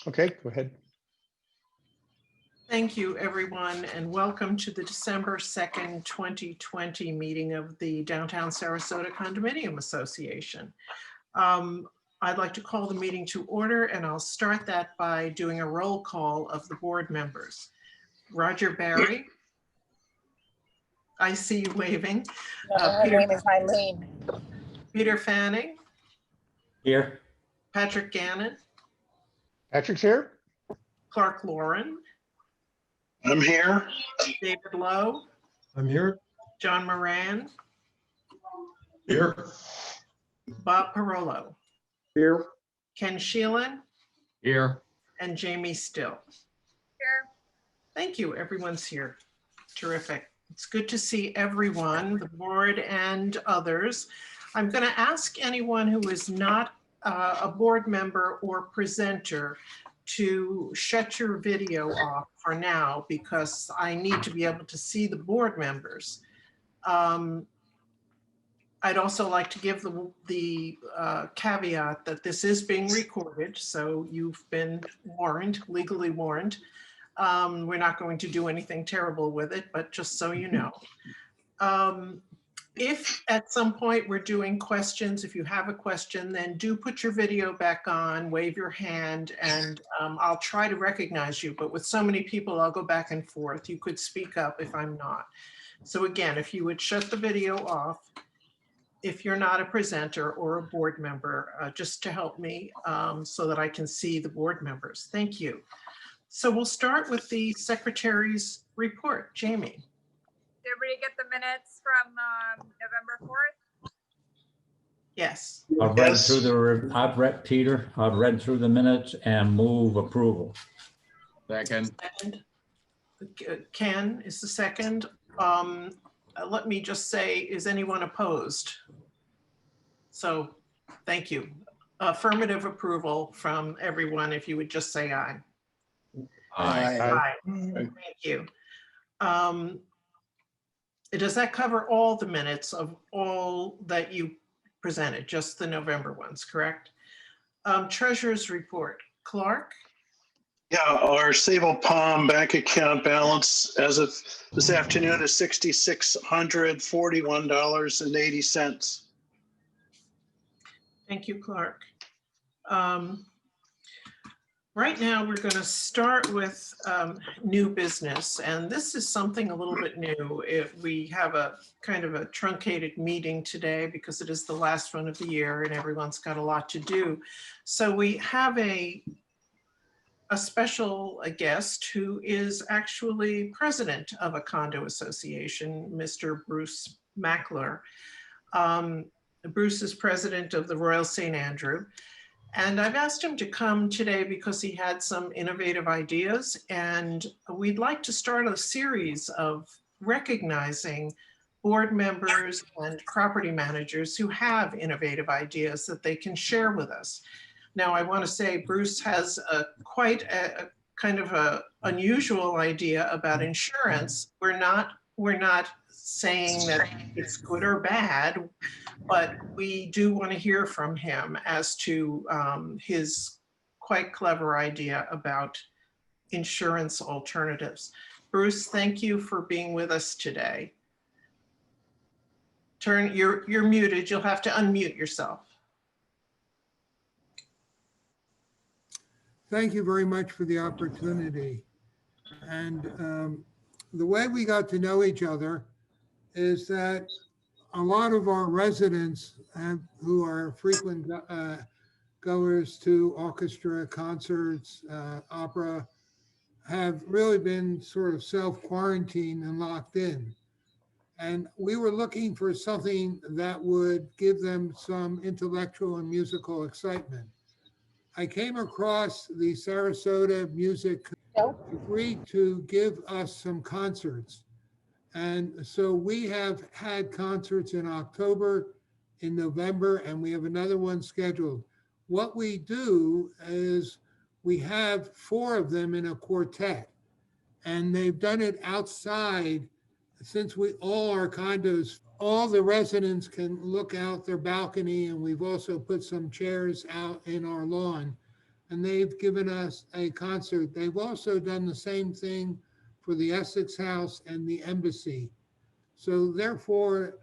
Okay, go ahead. Thank you, everyone, and welcome to the December 2nd, 2020 meeting of the Downtown Sarasota Condominium Association. I'd like to call the meeting to order, and I'll start that by doing a roll call of the board members. Roger Barry. I see you waving. Her name is Eileen. Peter Fanning. Here. Patrick Gannon. Patrick's here. Clark Lauren. I'm here. David Lowe. I'm here. John Moran. Here. Bob Parolo. Here. Ken Sheelan. Here. And Jamie Still. Here. Thank you. Everyone's here. Terrific. It's good to see everyone, the board and others. I'm going to ask anyone who is not a board member or presenter to shut your video off for now, because I need to be able to see the board members. I'd also like to give the caveat that this is being recorded, so you've been warned, legally warned. We're not going to do anything terrible with it, but just so you know. If at some point we're doing questions, if you have a question, then do put your video back on, wave your hand, and I'll try to recognize you. But with so many people, I'll go back and forth. You could speak up if I'm not. So again, if you would shut the video off, if you're not a presenter or a board member, just to help me so that I can see the board members. Thank you. So we'll start with the secretary's report. Jamie. Did everybody get the minutes from November 4th? Yes. I've read through I've read through the minutes and move approval. Second. Ken is the second. Let me just say, is anyone opposed? So thank you. Affirmative approval from everyone, if you would just say aye. Aye. Aye. Thank you. Does that cover all the minutes of all that you presented, just the November ones, correct? Treasurer's report. Clark? Yeah, our Sable Palm bank account balance as of this afternoon is $6,641.80. Thank you, Clark. Right now, we're going to start with new business, and this is something a little bit new. We have a kind of a truncated meeting today because it is the last one of the year and everyone's got a lot to do. So we have a special guest who is actually president of a condo association, Mr. Bruce Mackler. Bruce is president of the Royal St. Andrew. And I've asked him to come today because he had some innovative ideas, and we'd like to start a series of recognizing board members and property managers who have innovative ideas that they can share with us. Now, I want to say Bruce has quite a kind of a unusual idea about insurance. We're not saying that it's good or bad, but we do want to hear from him as to his quite clever idea about insurance alternatives. Bruce, thank you for being with us today. You're muted. You'll have to unmute yourself. Thank you very much for the opportunity. And the way we got to know each other is that a lot of our residents who are frequent goers to orchestra, concerts, opera, have really been sort of self-quarantined and locked in. And we were looking for something that would give them some intellectual and musical excitement. I came across the Sarasota Music agreed to give us some concerts. And so we have had concerts in October, in November, and we have another one scheduled. What we do is we have 4 of them in a quartet, and they've done it outside. Since all our condos, all the residents can look out their balcony, and we've also put some chairs out in our lawn. and they've given us a concert. They've also done the same thing for the Essex House and the Embassy. So therefore,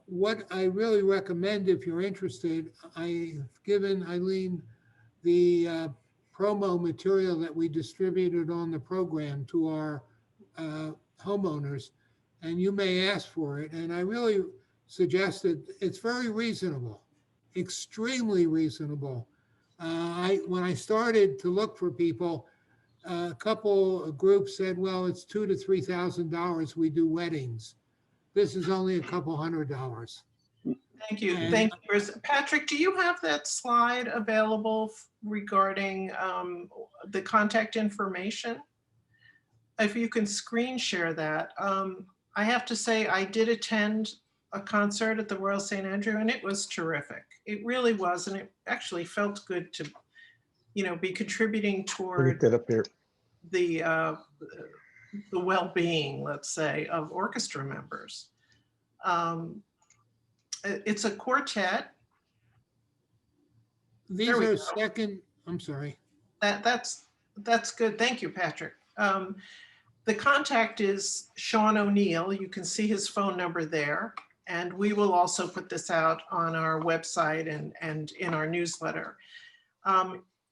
what I really recommend, if you're interested, I've given Eileen the promo material that we distributed on the program to our homeowners, and you may ask for it. And I really suggested it's very reasonable, extremely reasonable. When I started to look for people, a couple of groups said, well, it's $2,000 to $3,000. We do weddings. This is only a couple $100. Thank you. And- Thank you, Bruce. Patrick, do you have that slide available regarding the contact information? If you can screen share that. I have to say, I did attend a concert at the Royal St. Andrew, and it was terrific. It really was, and it actually felt good to, be contributing We'll toward get that up here. the well-being, let's say, of orchestra members. It's a quartet. These There we are go. second, I'm sorry. That's good. Thank you, Patrick. The contact is Sean O'Neill. You can see his phone number there. And we will also put this out on our website and in our newsletter.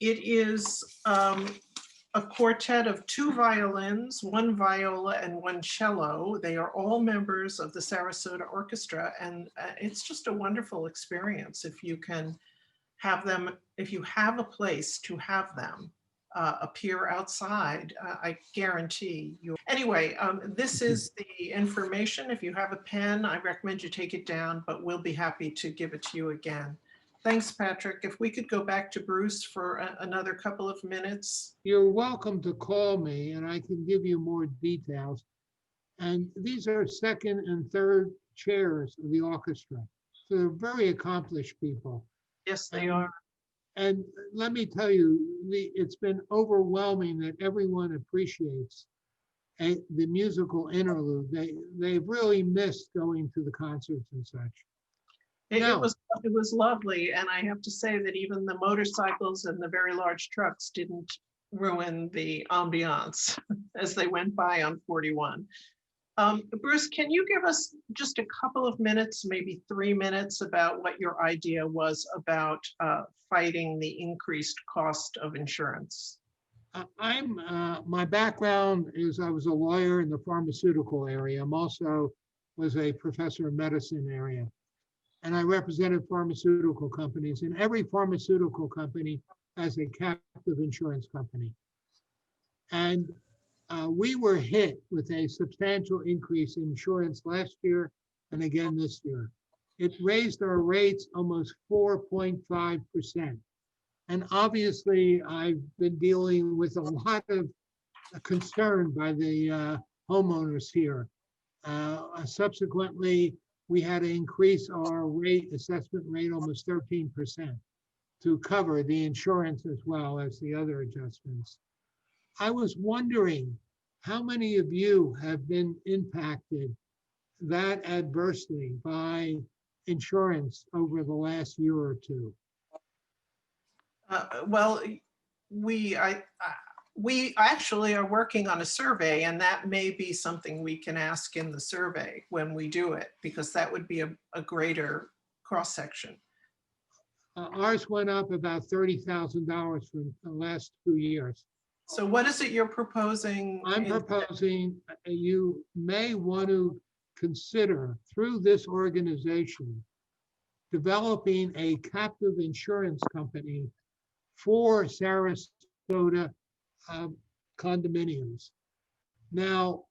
It is a quartet of 2 violins, 1 viola, and 1 cello. They are all members of the Sarasota Orchestra, and it's just a wonderful experience if you can have them, if you have a place to have them appear outside. I guarantee you. Anyway, this is the information. If you have a pen, I recommend you take it down, but we'll be happy to give it to you again. Thanks, Patrick. If we could go back to Bruce for another couple of minutes. You're welcome to call me and I can give you more details. And these are second and third chairs of the orchestra. So they're very accomplished people. Yes, they are. And let me tell you, it's been overwhelming that everyone appreciates the musical interlude. They've really missed going to the concerts and such. It No. was lovely. And I have to say that even the motorcycles and the very large trucks didn't ruin the ambiance as they went by on 41. Bruce, can you give us just a couple of minutes, maybe 3 minutes, about what your idea was about fighting the increased cost of insurance? My background is I was a lawyer in the pharmaceutical area. I'm also was a professor of medicine area. And I represented pharmaceutical companies, and every pharmaceutical company has a captive insurance company. And we were hit with a substantial increase in insurance last year and again this year. It raised our rates almost 4.5%. And obviously, I've been dealing with a lot of concern by the homeowners here. Subsequently, we had to increase our assessment rate almost 13% to cover the insurance as well as the other adjustments. I was wondering how many of you have been impacted that adversely by insurance over the last year or two? Well, we actually are working on a survey, and that may be something we can ask in the survey when we do it, because that would be a greater cross-section. Ours went up about $30,000 for the last 2 years. So what is it you're proposing? I'm proposing you may want to consider through this organization developing a captive insurance company for Sarasota condominiums. Now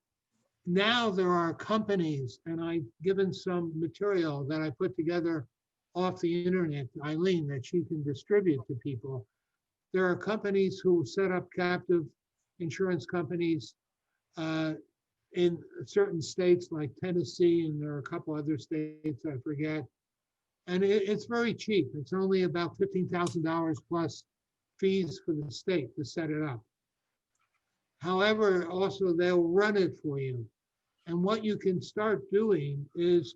there are companies, and I've given some material that I put together off the internet to Eileen that she can distribute to people. There are companies who set up captive insurance companies in certain states like Tennessee, and there are a couple other states I forget. And it's very cheap. It's only about $15,000 plus fees for the state to set it up. However, also they'll run it for you. And what you can start doing is,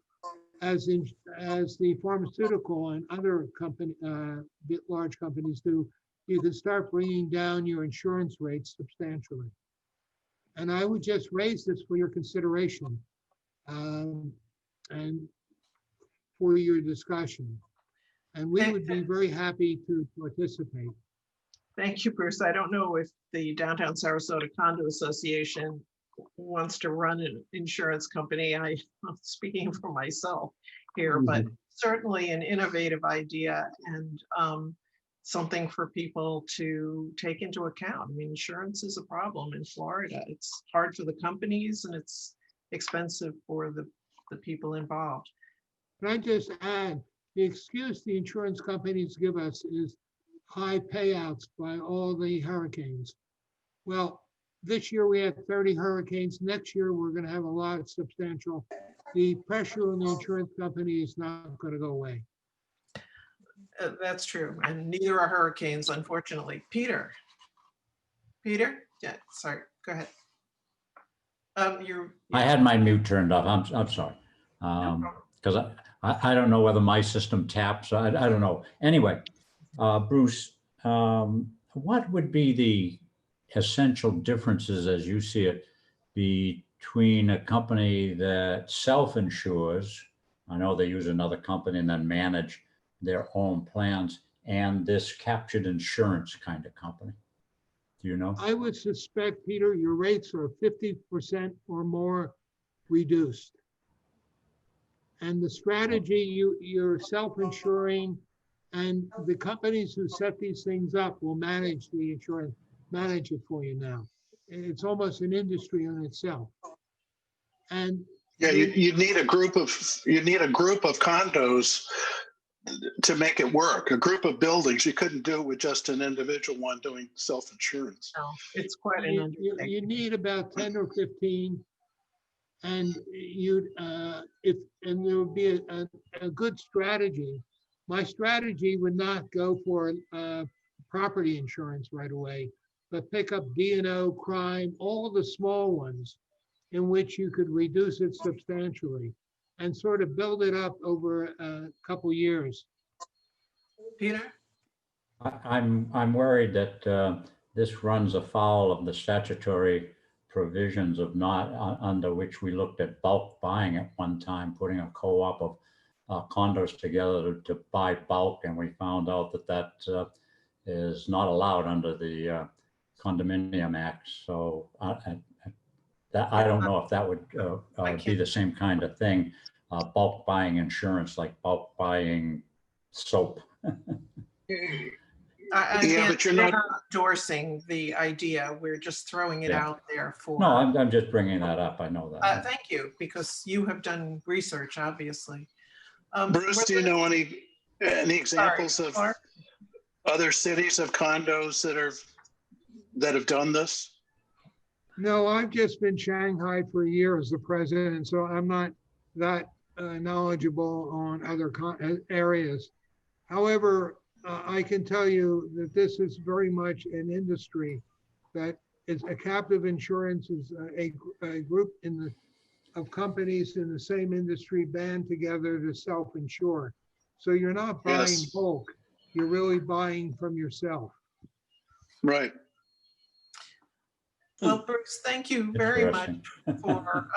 as the pharmaceutical and other large companies do, you could start bringing down your insurance rates substantially. And I would just raise this for your consideration and for your discussion. And we would be very happy to participate. Thank you, Bruce. I don't know if the Downtown Sarasota Condo Association wants to run an insurance company. I'm speaking for myself here, but certainly an innovative idea and something for people to take into account. I mean, insurance is a problem in Florida. It's hard for the companies and it's expensive for the people involved. Can I just add, the excuse the insurance companies give us is high payouts by all the hurricanes. Well, this year we had 30 hurricanes. Next year, we're going to have a lot substantial. The pressure on the insurance company is not going to go away. That's true. And neither are hurricanes, unfortunately. Peter? Yeah, sorry, go ahead. I had my mute turned off. I'm sorry. Because I don't know whether my system taps. I don't know. Anyway, Bruce, what would be the essential differences as you see it between a company that self-insures, I know they use another company and then manage their own plans, and this captured insurance kind of company? Do you know? I would suspect, Peter, your rates are 50% or more reduced. And the strategy, you're self-insuring, and the companies who set these things up will manage the insurance, manage it for you now. It's almost an industry in itself. And Yeah, you need a group of condos to make it work. A group of buildings. You couldn't do it with just an individual one doing self-insurance. No, it's quite an undertaking. you need about 10 or 15, and there would be a good strategy. My strategy would not go for property insurance right away, but pick up D&O, crime, all the small ones in which you could reduce it substantially and sort of build it up over a couple years. Peter? I'm worried that this runs afoul of the statutory provisions of not under which we looked at bulk buying at one time, putting a co-op of condos together to buy bulk, and we found out that is not allowed under the Condominium Act. So I don't know if that would be the same kind of thing, bulk buying insurance, like bulk buying soap. Again, but you're we're not endorsing the idea. We're just throwing it out there for. No, I'm just bringing that up. I know that. Thank you, because you have done research, obviously. Bruce, do you know any examples of Clark? other cities of condos that have done this? No, I've just been Shanghai for a year as the president, so I'm not that knowledgeable on other areas. However, I can tell you that this is very much an industry that is a captive insurance is a group of companies in the same industry band together to self-insure. So you're not buying bulk, you're really buying from yourself. Right. Well, Bruce, thank you very much for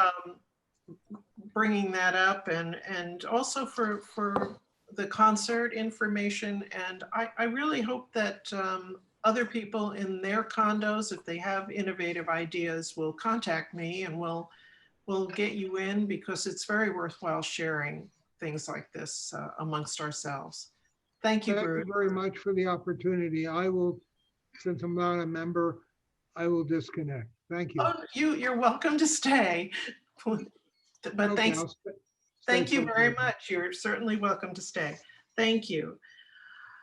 bringing that up and also for the concert information. And I really hope that other people in their condos, if they have innovative ideas, will contact me and we'll get you in, because it's very worthwhile sharing things like this amongst ourselves. Thank you, Bruce. Thank you very much for the opportunity. I will, since I'm not a member, I will disconnect. Thank you. Oh, you're welcome to stay. But Okay, thanks. Thank you very much. You're certainly welcome to stay. Thank you.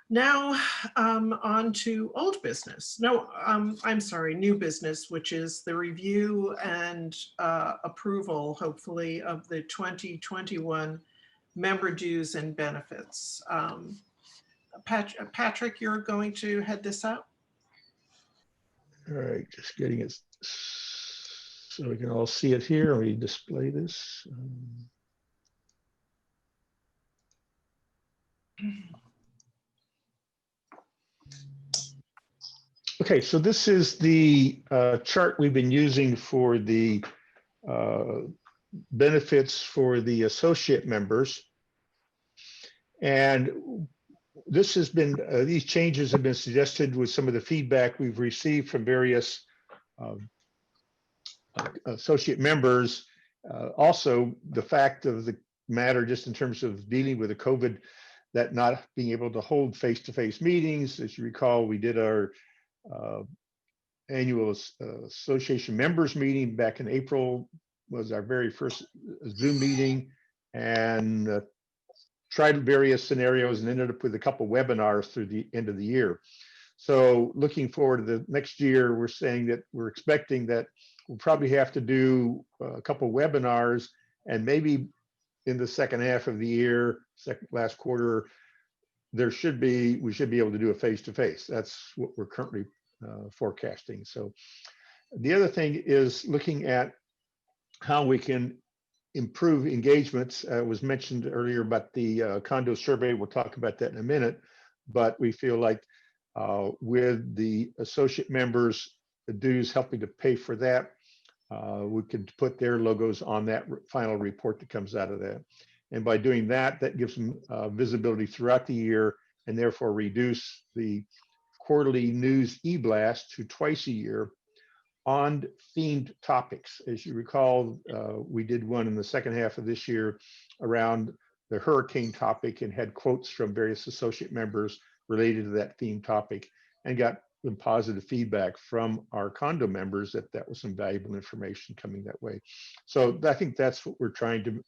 Now on to old business. No, I'm sorry, new business, which is the review and approval, hopefully, of the 2021 member dues and benefits. Patrick, you're going to head this up? All right, just getting it so we can all see it here. We display this. Okay, so this is the chart we've been using for the benefits for the associate members. And this has been, these changes have been suggested with some of the feedback we've received from various associate members. Also, the fact of the matter, just in terms of dealing with the COVID, that not being able to hold face-to-face meetings. As you recall, we did our annual association members meeting back in April, was our very first Zoom meeting, and tried various scenarios and ended up with a couple webinars through the end of the year. So looking forward to the next year, we're saying that we're expecting that we'll probably have to do a couple webinars, and maybe in the second half of the year, last quarter, we should be able to do a face-to-face. That's what we're currently forecasting. So the other thing is looking at how we can improve engagements. Was mentioned earlier about the condo survey. We'll talk about that in a minute, but we feel like with the associate members, the dues helping to pay for that, we could put their logos on that final report that comes out of that. And by doing that, that gives them visibility throughout the year, and therefore reduce the quarterly news e-blast to twice a year on themed topics. As you recall, we did one in the second half of this year around the hurricane topic and had quotes from various associate members related to that theme topic, and got some positive feedback from our condo members that that was some valuable information coming that way. So I think that's what we're trying to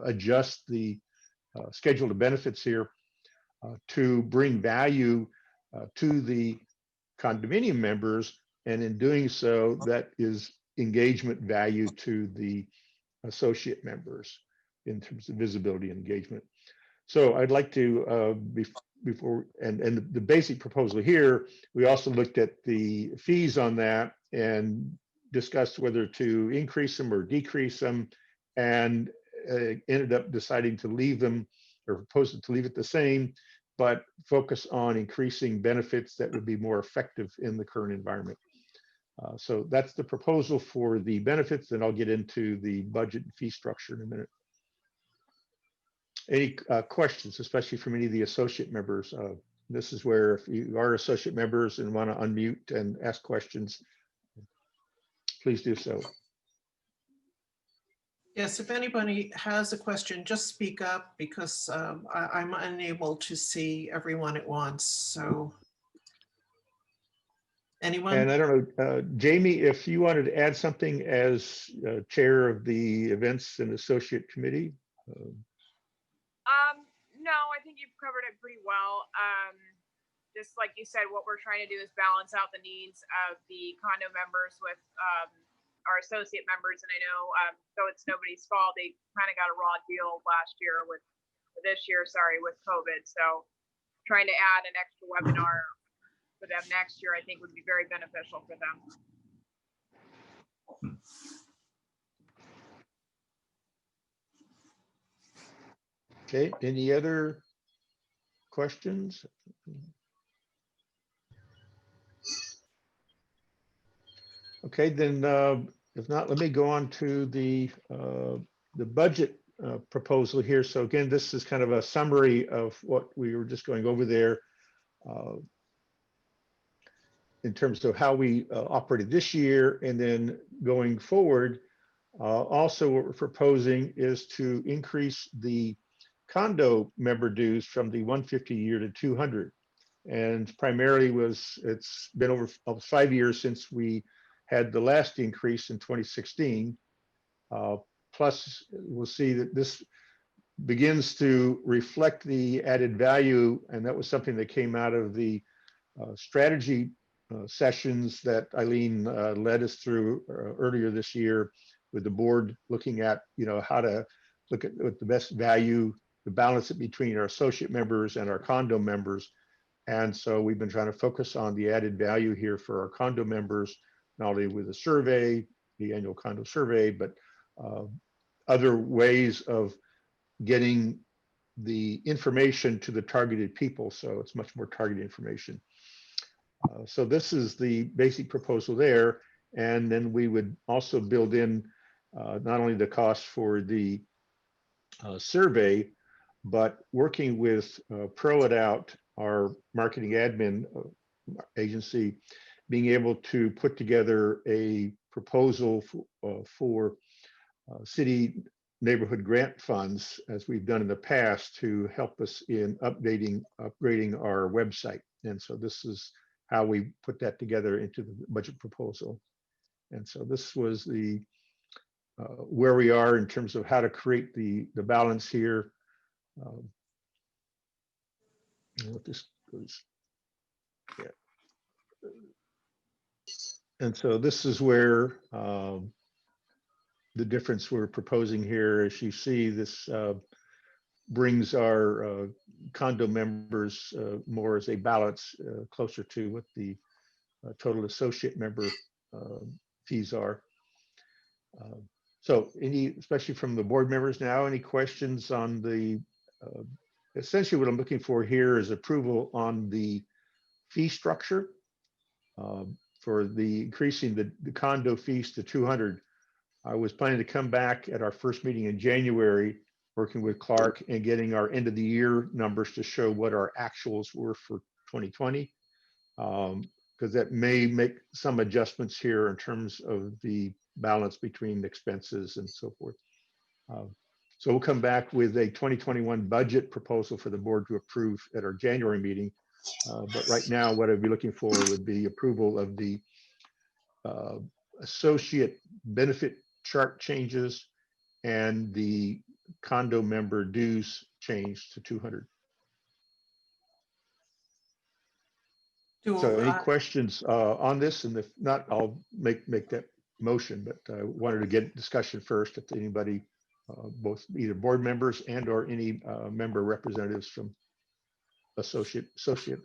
adjust the schedule of benefits here to bring value to the condominium members, and in doing so, that is engagement value to the associate members in terms of visibility and engagement. So I'd like to before and the basic proposal here, we also looked at the fees on that and discussed whether to increase them or decrease them, and ended up deciding to leave them, or proposed to leave it the same, but focus on increasing benefits that would be more effective in the current environment. So that's the proposal for the benefits, and I'll get into the budget and fee structure in a minute. Any questions, especially from any of the associate members? This is where, if you are associate members and want to unmute and ask questions, please do so. Yes, if anybody has a question, just speak up, because I'm unable to see everyone at once. So anyone? And I don't know, Jamie, if you wanted to add something as chair of the events and associate committee. No, I think you've covered it pretty well. Just like you said, what we're trying to do is balance out the needs of the condo members with our associate members. And I know, so it's nobody's fault, they kind of got a raw deal last year with this year, sorry, with COVID. So trying to add an extra webinar for them next year, I think would be very beneficial for them. Okay, any other questions? Okay, then if not, let me go on to the budget proposal here. So again, this is kind of a summary of what we were just going over there in terms of how we operated this year, and then going forward. Also, what we're proposing is to increase the condo member dues from the 150 a year to 200, and primarily it's been over 5 years since we had the last increase in 2016. Plus, we'll see that this begins to reflect the added value, and that was something that came out of the strategy sessions that Eileen led us through earlier this year, with the board looking at, how to look at what the best value, to balance it between our associate members and our condo members. And so we've been trying to focus on the added value here for our condo members, not only with the survey, the annual condo survey, but other ways of getting the information to the targeted people. So it's much more targeted information. So this is the basic proposal there. And then we would also build in not only the cost for the survey, but working with Pro It Out, our marketing admin agency, being able to put together a proposal for city neighborhood grant funds, as we've done in the past, to help us in upgrading our website. And so this is how we put that together into the budget proposal. And so this was the where we are in terms of how to create the balance here. What this goes, yeah. And so this is where the difference we're proposing here. As you see, this brings our condo members more as a balance closer to what the total associate member fees are. So especially from the board members now, any questions on the, essentially what I'm looking for here is approval on the fee structure for the increasing the condo fees to 200. I was planning to come back at our first meeting in January, working with Clark and getting our end of the year numbers to show what our actuals were for 2020. Because that may make some adjustments here in terms of the balance between expenses and so forth. So we'll come back with a 2021 budget proposal for the board to approve at our January meeting. But right now, what I'd be looking for would be approval of the associate benefit chart changes and the condo member dues change to 200. So any questions on this? And if not, I'll make that motion, but I wanted to get discussion first if anybody, both either board members and or any member representatives from associate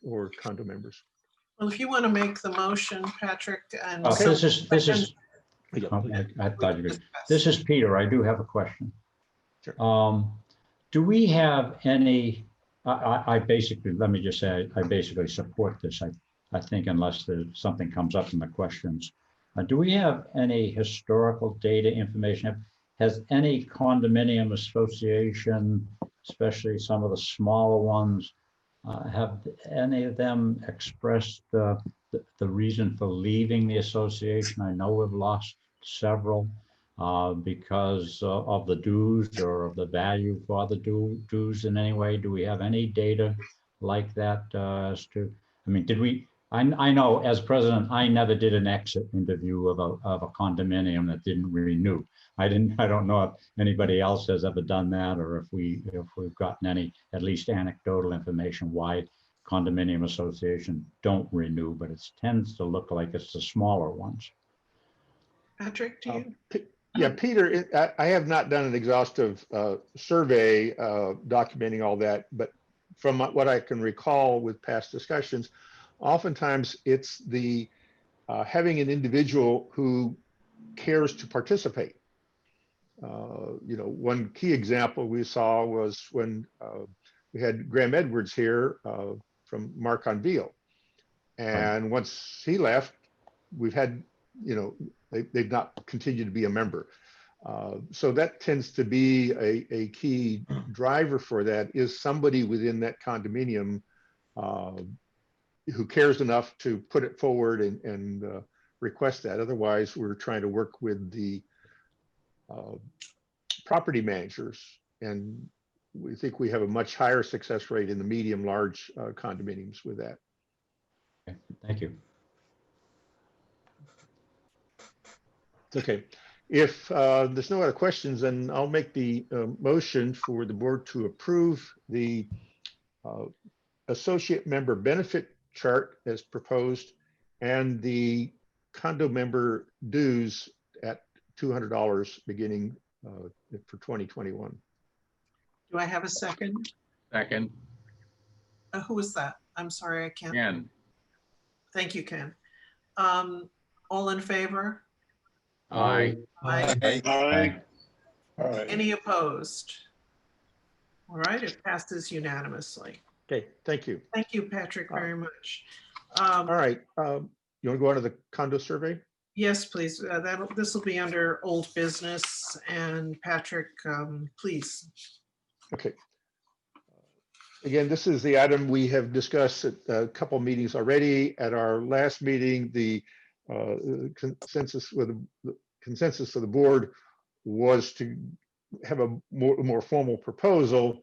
or condo members. Well, if you want to make the motion, Patrick, and This is I thought you could. This is Peter. I do have a question. Sure. Do we have any, I basically, let me just say, I basically support this. I think unless there's something comes up in the questions. Do we have any historical data information? Has any condominium association, especially some of the smaller ones, have any of them expressed the reason for leaving the association? I know we've lost several because of the dues or of the value for the dues in any way. Do we have any data like that as to, I mean, did we, I know as president, I never did an exit interview of a condominium that didn't renew. I don't know if anybody else has ever done that, or if we've gotten any, at least anecdotal information why condominium associations don't renew, but it tends to look like it's the smaller ones. Patrick, do you? Yeah, Peter, I have not done an exhaustive survey documenting all that, but from what I can recall with past discussions, oftentimes it's the having an individual who cares to participate. You know, one key example we saw was when we had Graham Edwards here from Mark on Veal. And once he left, we've had, you know, they've not continued to be a member. So that tends to be a key driver for that, is somebody within that condominium who cares enough to put it forward and request that. Otherwise, we're trying to work with the property managers, and we think we have a much higher success rate in the medium large condominiums with that. Okay, thank you. Okay, if there's no other questions, then I'll make the motion for the board to approve the associate member benefit chart as proposed and the condo member dues at $200 beginning for 2021. Do I have a second? Second. Who was that? I'm sorry, I can't. Ken. Thank you, Ken. All in favor? Aye. Aye. Aye. Any opposed? All right, it passes unanimously. Okay, thank you. Thank you, Patrick, very much. All right. You want to go on to the condo survey? Yes, please. This will be under old business, and Patrick, please. Okay. Again, this is the item we have discussed at a couple meetings already. At our last meeting, the consensus of the board was to have a more formal proposal.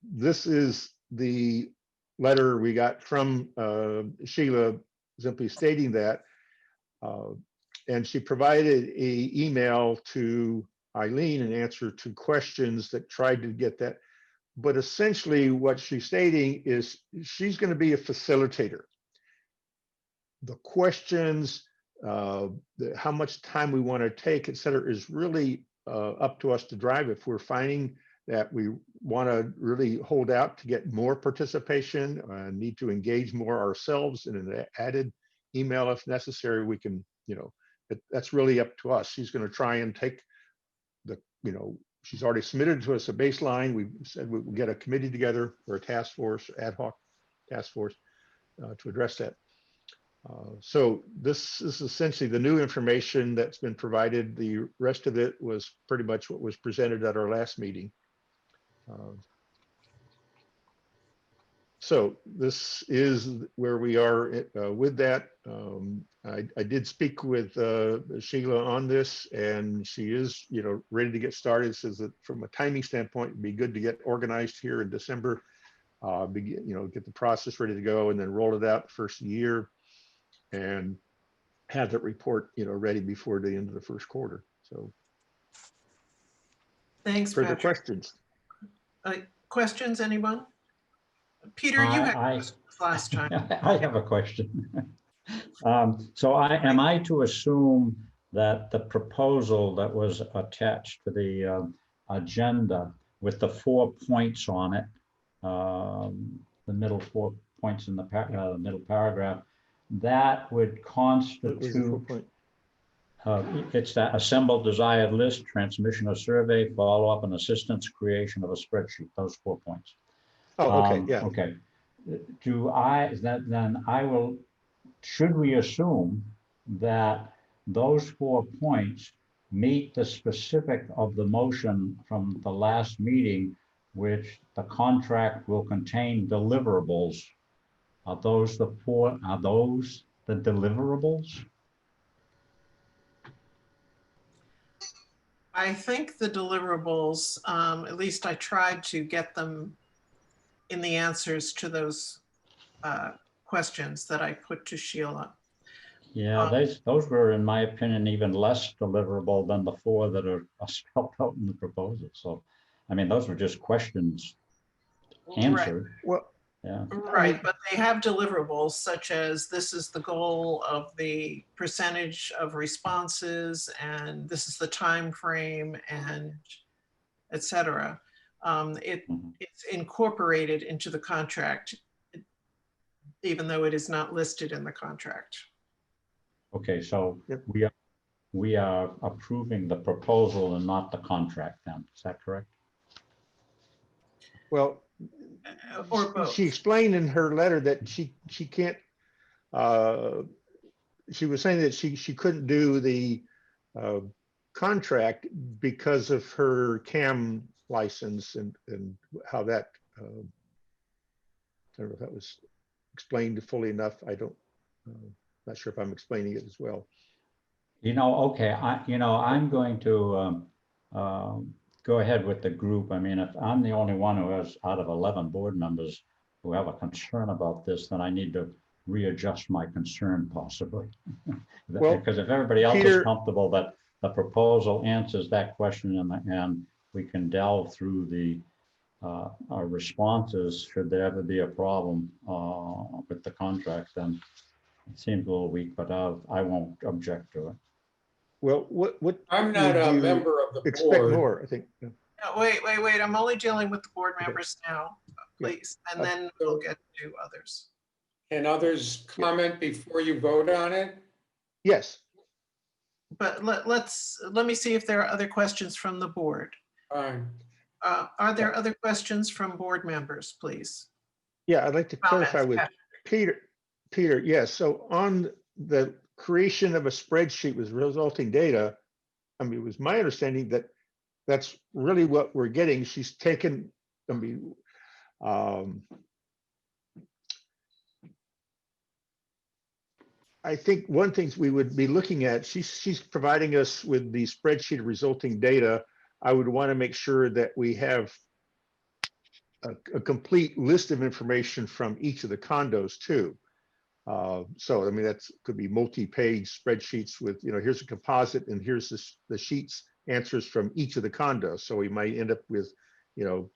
This is the letter we got from Sheila, simply stating that. And she provided an email to Eileen in answer to questions that tried to get that. But essentially what she's stating is she's going to be a facilitator. The questions, how much time we want to take, et cetera, is really up to us to drive. If we're finding that we want to really hold out to get more participation, need to engage more ourselves in an added email if necessary, we can, that's really up to us. She's going to try and take the, she's already submitted to us a baseline. We said we'll get a committee together or a task force, ad hoc task force to address that. So this is essentially the new information that's been provided. The rest of it was pretty much what was presented at our last meeting. So this is where we are with that. I did speak with Sheila on this, and she is, ready to get started. Says that from a timing standpoint, it'd be good to get organized here in December, get the process ready to go, and then roll it out the first year, and have that report, ready before the end of the first quarter. So, Thanks, further Patrick. questions? Questions, anyone? Peter, you had questions last time. I have a question. So am I to assume that the proposal that was attached to the agenda with the 4 points on it, the middle 4 points in the middle paragraph, that would constitute, it's that assemble desired list, transmission of survey, follow-up and assistance, creation of a spreadsheet, those 4 points. Oh, okay, yeah. Okay. Should we assume that those 4 points meet the specific of the motion from the last meeting, which the contract will contain deliverables? Are those the deliverables? I think the deliverables, at least I tried to get them in the answers to those questions that I put to Sheila. Yeah, those were, in my opinion, even less deliverable than the 4 that are spelled out in the proposal. So, I mean, those were just questions answered. Right. Well, yeah. Right, but they have deliverables such as this is the goal of the percentage of responses, and this is the time frame, and et cetera. It's incorporated into the contract, even though it is not listed in the contract. Okay, so yep. we are approving the proposal and not the contract then, is that correct? Well, or both. She explained in her letter that she can't, she was saying that she couldn't do the contract because of her CAM license and how that, I don't know if that was explained fully enough. I don't, not sure if I'm explaining it as well. Okay, I'm going to go ahead with the group. I mean, if I'm the only one who has, out of 11 board members who have a concern about this, then I need to readjust my concern possibly. Well, because if everybody else is comfortable that the proposal answers that question and we can delve through the our responses should there ever be a problem with the contract, then it seems a little weak, but I won't object to it. Well, what I'm not a member of the expect board. more, I think. Yeah. No, wait. I'm only dealing with the board members now, please, and then we'll get to others. Can others comment before you vote on it? Yes. But let me see if there are other questions from the board. Fine. Are there other questions from board members, please? Yeah, I'd like to clarify with Peter. Peter, yes. So on the creation of a spreadsheet with resulting data, I mean, it was my understanding that that's really what we're getting. She's taken, I mean, I think one thing we would be looking at, she's providing us with the spreadsheet of resulting data. I would want to make sure that we have a complete list of information from each of the condos too. So, I mean, that's could be multi-page spreadsheets with, you know, here's a composite and here's the sheets answers from each of the condos. So we might end up with, you know,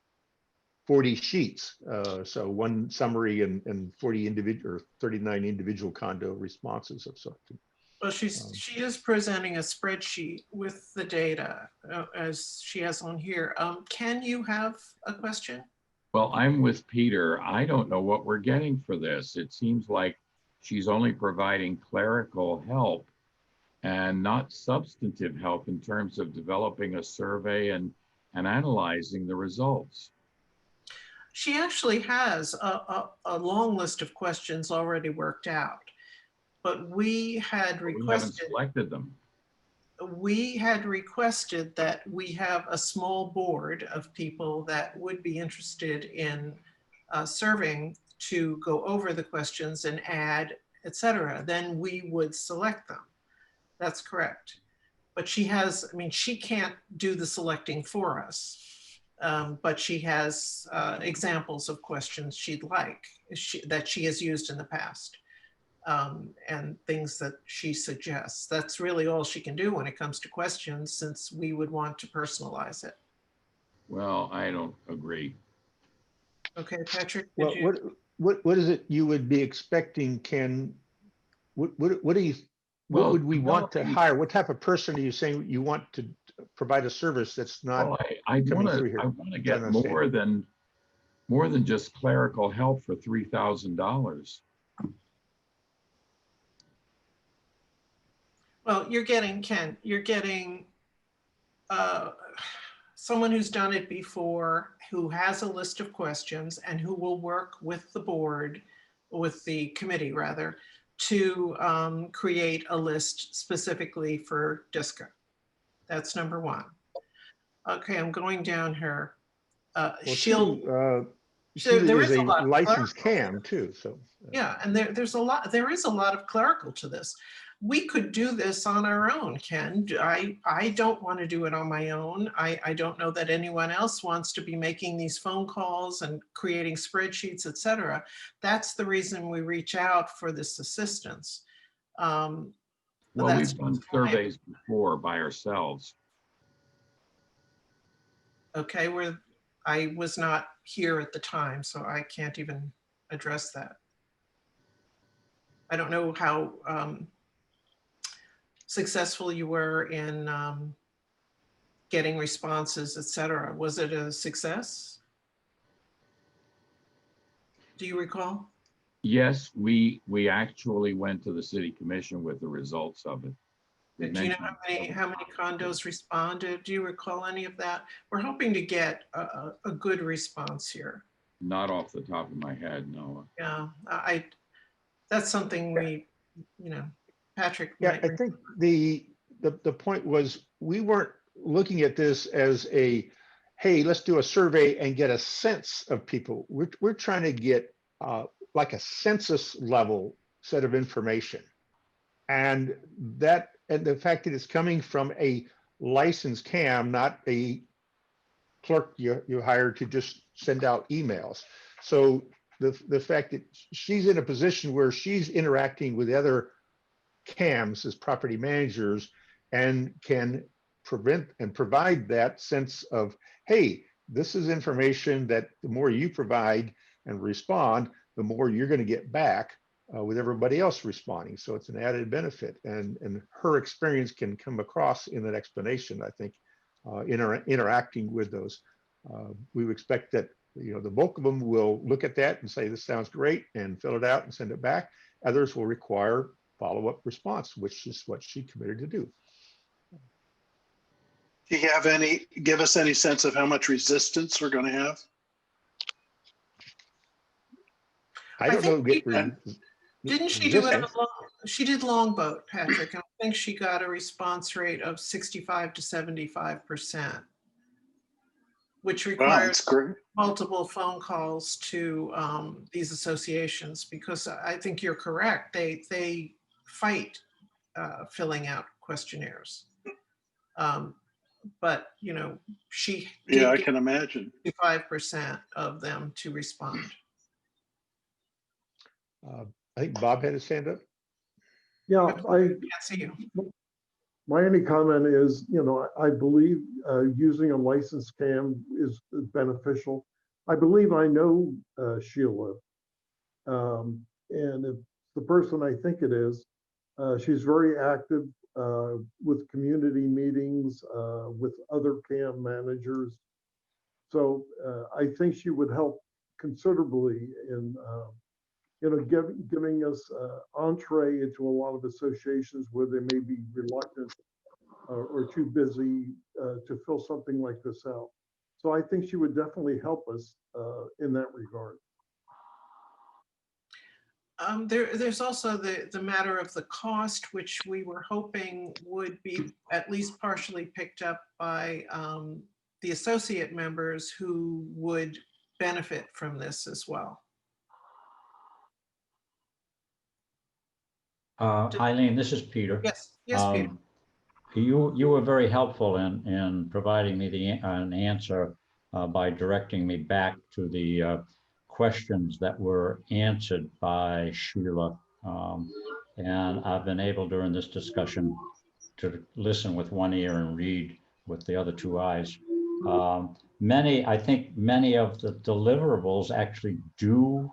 40 sheets. So one summary and 40 individual or 39 individual condo responses of something. Well, she is presenting a spreadsheet with the data as she has on here. Can you have a question? Well, I'm with Peter. I don't know what we're getting for this. It seems like she's only providing clerical help and not substantive help in terms of developing a survey and analyzing the results. She actually has a long list of questions already worked out, but we had We haven't requested, selected them. that we have a small board of people that would be interested in serving to go over the questions and add, etc. Then we would select them. That's correct. But she has, I mean, she can't do the selecting for us. But she has examples of questions she'd like that she has used in the past, and things that she suggests. That's really all she can do when it comes to questions, since we would want to personalize it. Well, I don't agree. Okay, Patrick. Well, what is it you would be expecting, Ken? What do you, what Well, would we want to developing- hire? What type of person are you saying you want to provide a service that's not? Well, I coming want through here. to get Trying to understand. more than just clerical help for $3,000. Well, you're getting, Ken, you're getting someone who's done it before, who has a list of questions and who will work with the board, with the committee rather, to create a list specifically for Dsca. That's number one. Okay, I'm going down here. Well, She'll, she there is is a a lot of licensed clerical. CAM too, so. Yeah, and there is a lot of clerical to this. We could do this on our own, Ken. I don't want to do it on my own. I don't know that anyone else wants to be making these phone calls and creating spreadsheets, et cetera. That's the reason we reach out for this assistance. Well, that's we've done surveys before by ourselves. okay. I was not here at the time, so I can't even address that. I don't know how successful you were in getting responses, et cetera. Was it a success? Do you recall? Yes, we actually went to the city commission with the results of it. We Do you know mentioned- how many condos responded? Do you recall any of that? We're hoping to get a good response here. Not off the top of my head, no. Yeah, that's something we, you know, Patrick. Yeah, might I think the point was we weren't looking at this as a, hey, let's do a survey and get a sense of people. We're trying to get like a census level set of information. And the fact that it's coming from a licensed CAM, not a clerk you hired to just send out emails. So the fact that she's in a position where she's interacting with other CAMs as property managers and can prevent and provide that sense of, hey, this is information that the more you provide and respond, the more you're going to get back with everybody else responding. So it's an added benefit, and her experience can come across in that explanation, I think, interacting with those. We would expect that, you know, the bulk of them will look at that and say, this sounds great, and fill it out and send it back. Others will require follow-up response, which is what she committed to do. Do you have give us any sense of how much resistance we're going to have? I don't know. Didn't she do it? resistance. She did Longboat, Patrick. And I think she got a response rate of 65 to 75%, which Wow, requires that's great. multiple phone calls to these associations, because I think you're correct. They fight filling out questionnaires. But, you know, she Yeah, I did can imagine. get 5% of them to respond. I think Bob had his hand up. Yeah, Can't see you. my only comment is, I believe using a licensed cam is beneficial. I believe I know Sheila. And if the person I think it is, she's very active with community meetings, with other cam managers. So I think she would help considerably in giving us entree into a lot of associations where they may be reluctant or too busy to fill something like this out. So I think she would definitely help us in that regard. There's also the matter of the cost, which we were hoping would be at least partially picked up by the associate members who would benefit from this as well. Eileen, this is Peter. Yes, Peter. You were very helpful in providing me an answer by directing me back to the questions that were answered by Sheila. And I've been able during this discussion to listen with one ear and read with the other two eyes. I think many of the deliverables actually do,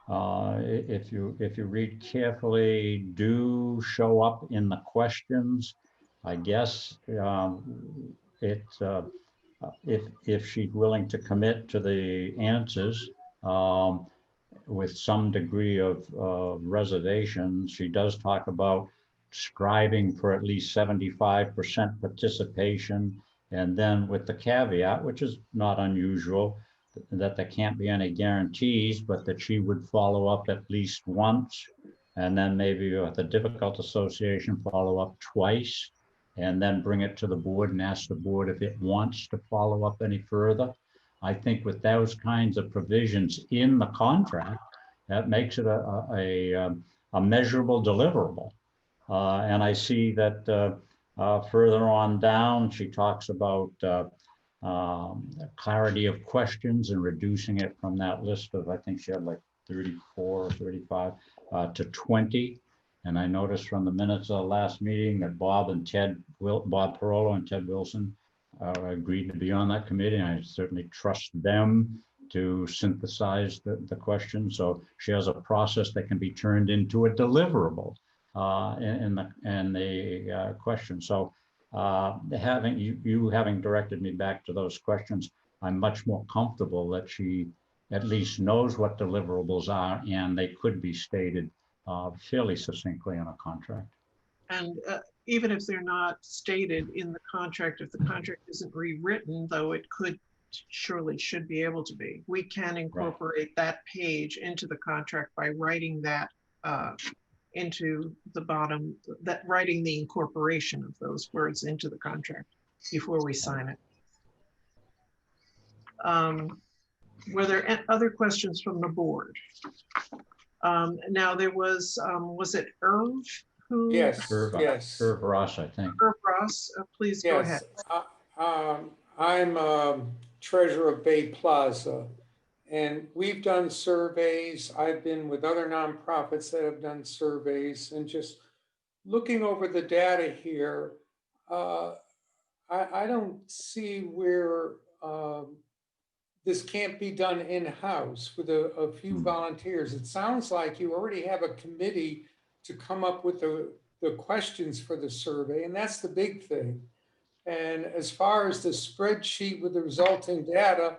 if you read carefully, do show up in the questions. I guess if she's willing to commit to the answers with some degree of reservation, she does talk about striving for at least 75% participation, and then with the caveat, which is not unusual, that there can't be any guarantees, but that she would follow up at least once, and then maybe with a difficult association follow up twice, and then bring it to the board and ask the board if it wants to follow up any further. I think with those kinds of provisions in the contract, that makes it a measurable deliverable. And I see that further on down, she talks about clarity of questions and reducing it from that list of, I think she had like 34 or 35 to 20. And I noticed from the minutes of the last meeting that Bob Perolo and Ted Wilson agreed to be on that committee. And I certainly trust them to synthesize the questions. So she has a process that can be turned into a deliverable in the question. So having having directed me back to those questions, I'm much more comfortable that she at least knows what deliverables are, and they could be stated fairly succinctly in a contract. And even if they're not stated in the contract, if the contract isn't rewritten, though it surely should be able to be, we can incorporate that page into the contract by writing that into the bottom, writing the incorporation of those words into the contract before we sign it. Were there other questions from the board? Now there was it Irv who? Yes, yes. Irv Ross, I think. Irv Ross, please go ahead. I'm treasurer of Bay Plaza, and we've done surveys. I've been with other nonprofits that have done surveys, and just looking over the data here, I don't see where this can't be done in-house with a few volunteers. It sounds like you already have a committee to come up with the questions for the survey, and that's the big thing. And as far as the spreadsheet with the resulting data,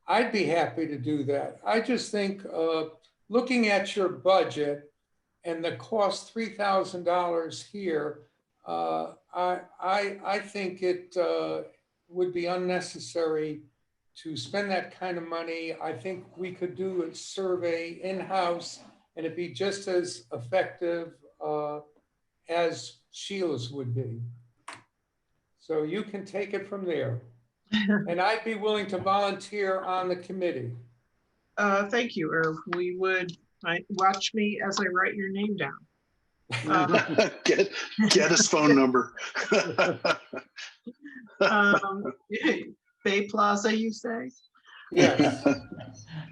I'd be happy to do that. I just think looking at your budget and the cost $3,000 here, I think it would be unnecessary to spend that kind of money. I think we could do a survey in-house and it'd be just as effective as Sheila's would be. So you can take it from there. And I'd be willing to volunteer on the committee. Thank you, Irv. We would, watch me as I write your name down. Get his phone number. Bay Plaza, you say? Yes.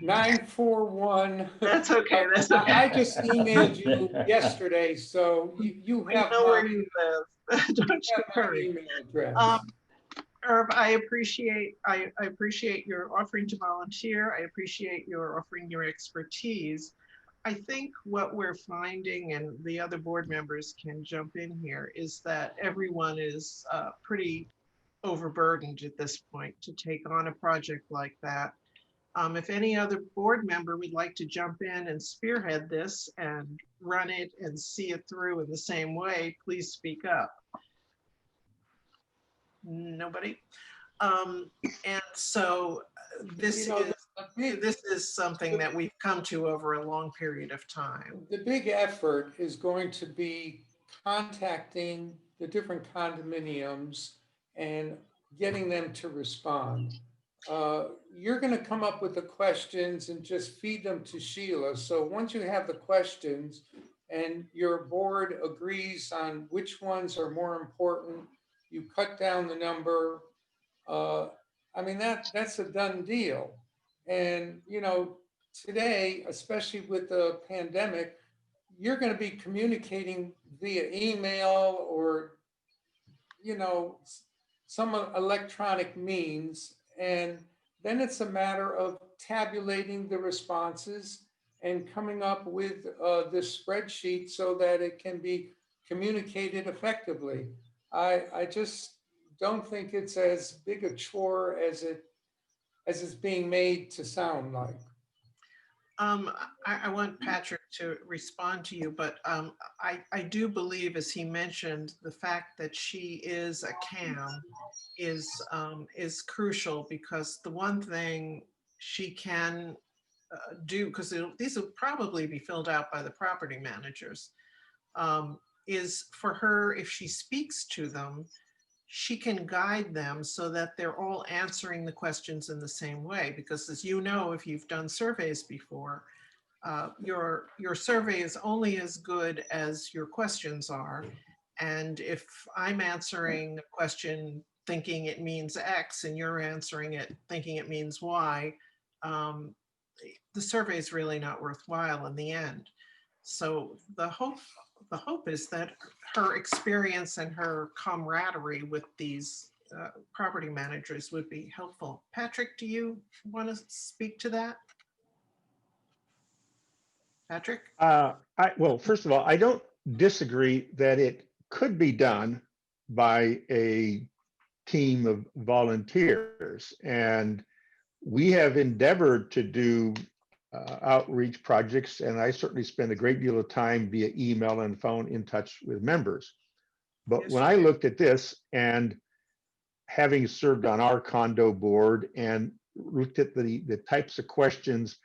941. That's okay, that's okay. I just emailed you yesterday, so you We have know where my, you live. Don't you have my worry. email address. Irv, I appreciate your offering to volunteer. I appreciate your offering your expertise. I think what we're finding, and the other board members can jump in here, is that everyone is pretty overburdened at this point to take on a project like that. If any other board member would like to jump in and spearhead this and run it and see it through in the same way, please speak up. Nobody? And so this is something that we've come to over a long period of time. The big effort is going to be contacting the different condominiums and getting them to respond. You're going to come up with the questions and just feed them to Sheila. So once you have the questions and your board agrees on which ones are more important, you cut down the number. I mean, that's a done deal. And, you know, today, especially with the pandemic, you're going to be communicating via email or, you know, some electronic means. And then it's a matter of tabulating the responses and coming up with this spreadsheet so that it can be communicated effectively. I just don't think it's as big a chore as it's being made to sound like. I want Patrick to respond to you, but I do believe, as he mentioned, the fact that she is a CAM is crucial, because the one thing she can do, because these will probably be filled out by the property managers, is for her, if she speaks to them, she can guide them so that they're all answering the questions in the same way. Because as you know, if you've done surveys before, your survey is only as good as your questions are. And if I'm answering a question thinking it means X and you're answering it thinking it means Y, the survey is really not worthwhile in the end. So the hope is that her experience and her camaraderie with these property managers would be helpful. Patrick, do you want to speak to that? Patrick? Well, first of all, I don't disagree that it could be done by a team of volunteers. And we have endeavored to do outreach projects, and I certainly spend a great deal of time via email and phone in touch with members. But Yes, when you I do. looked at this, and having served on our condo board and looked at the types of questions,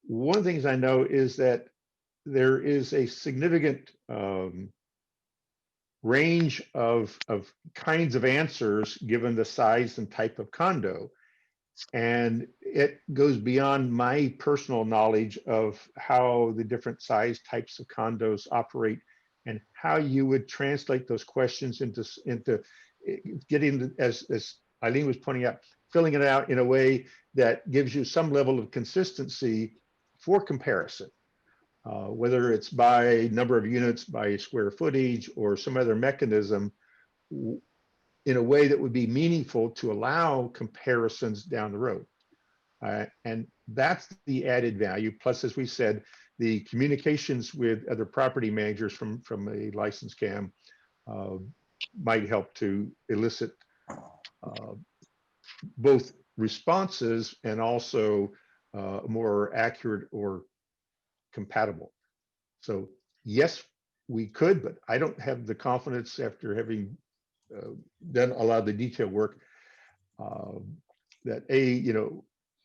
one of the things I know is that there is a significant range of kinds of answers given the size and type of condo. And it goes beyond my personal knowledge of how the different size types of condos operate and how you would translate those questions into getting, as Eileen was pointing out, filling it out in a way that gives you some level of consistency for comparison, whether it's by number of units, by square footage, or some other mechanism, in a way that would be meaningful to allow comparisons down the road. And that's the added value. Plus, as we said, the communications with other property managers from a licensed CAM might help to elicit both responses and also more accurate or compatible. So yes, we could, but I don't have the confidence after having done a lot of the detail work that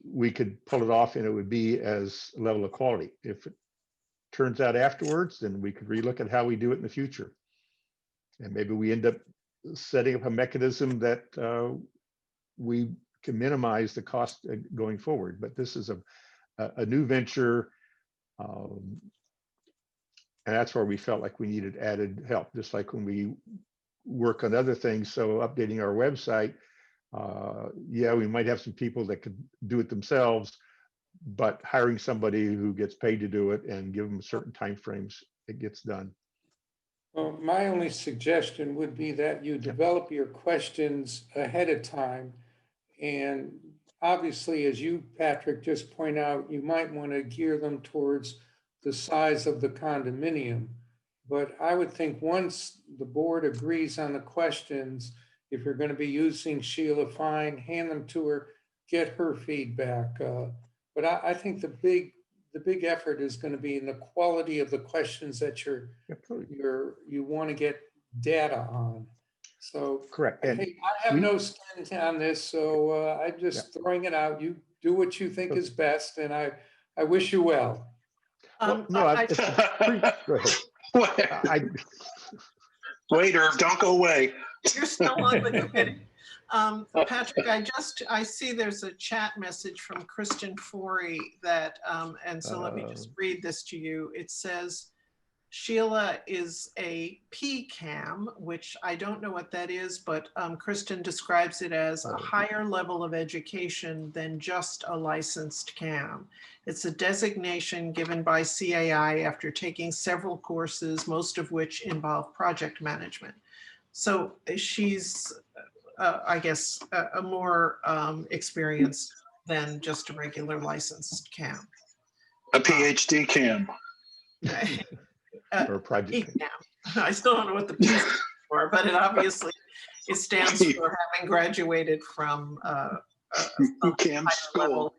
we could pull it off and it would be as a level of quality. If it turns out afterwards, then we could relook at how we do it in the future. And maybe we end up setting up a mechanism that we can minimize the cost going forward. But this is a new venture. And that's where we felt like we needed added help, just like when we work on other things. So updating our website, yeah, we might have some people that could do it themselves, but hiring somebody who gets paid to do it and give them certain timeframes, it gets done. Well, my only suggestion would be that you develop your questions ahead of time. And obviously, as you, Patrick, just point out, you might want to gear them towards the size of the condominium. But I would think once the board agrees on the questions, if you're going to be using Sheila, fine, hand them to her, get her feedback. But I think the big effort is going to be in the quality of the questions that you want to get data on. So correct. And I have no skin on this, so I'm just throwing it out. You do what you think is best, and I wish you well. No, go ahead. Waiter, don't go away. You're still on the committee. Patrick, I see there's a chat message from Kristen Forey that, and so let me just read this to you. It says, Sheila is a PCAM, which I don't know what that is, but Kristen describes it as a higher level of education than just a licensed CAM. It's a designation given by CAI after taking several courses, most of which involve project management. So she's, I guess, a more experienced than just a regular licensed CAM. A PhD CAM. Or project. I still don't know what the P stands for, but it stands for having graduated from CAM school,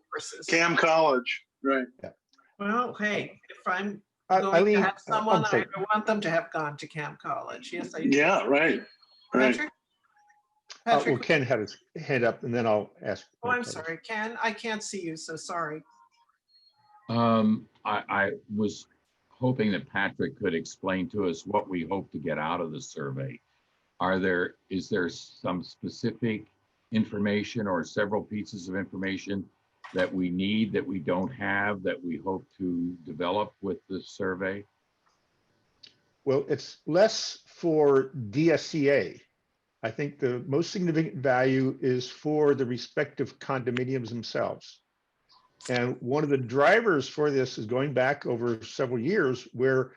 CAM college, right? Yeah. Well, hey, if I'm going to have someone, I want them to have gone to CAM college. Yes, I do. Yeah, right. Patrick? Well, Ken had his hand up, and then I'll ask. Oh, I'm sorry, Ken. I can't see you, so sorry. I was hoping that Patrick could explain to us what we hope to get out of the survey. Is there some specific information or several pieces of information that we need that we don't have that we hope to develop with this survey? Well, it's less for Dsca. I think the most significant value is for the respective condominiums themselves. And one of the drivers for this is going back over several years where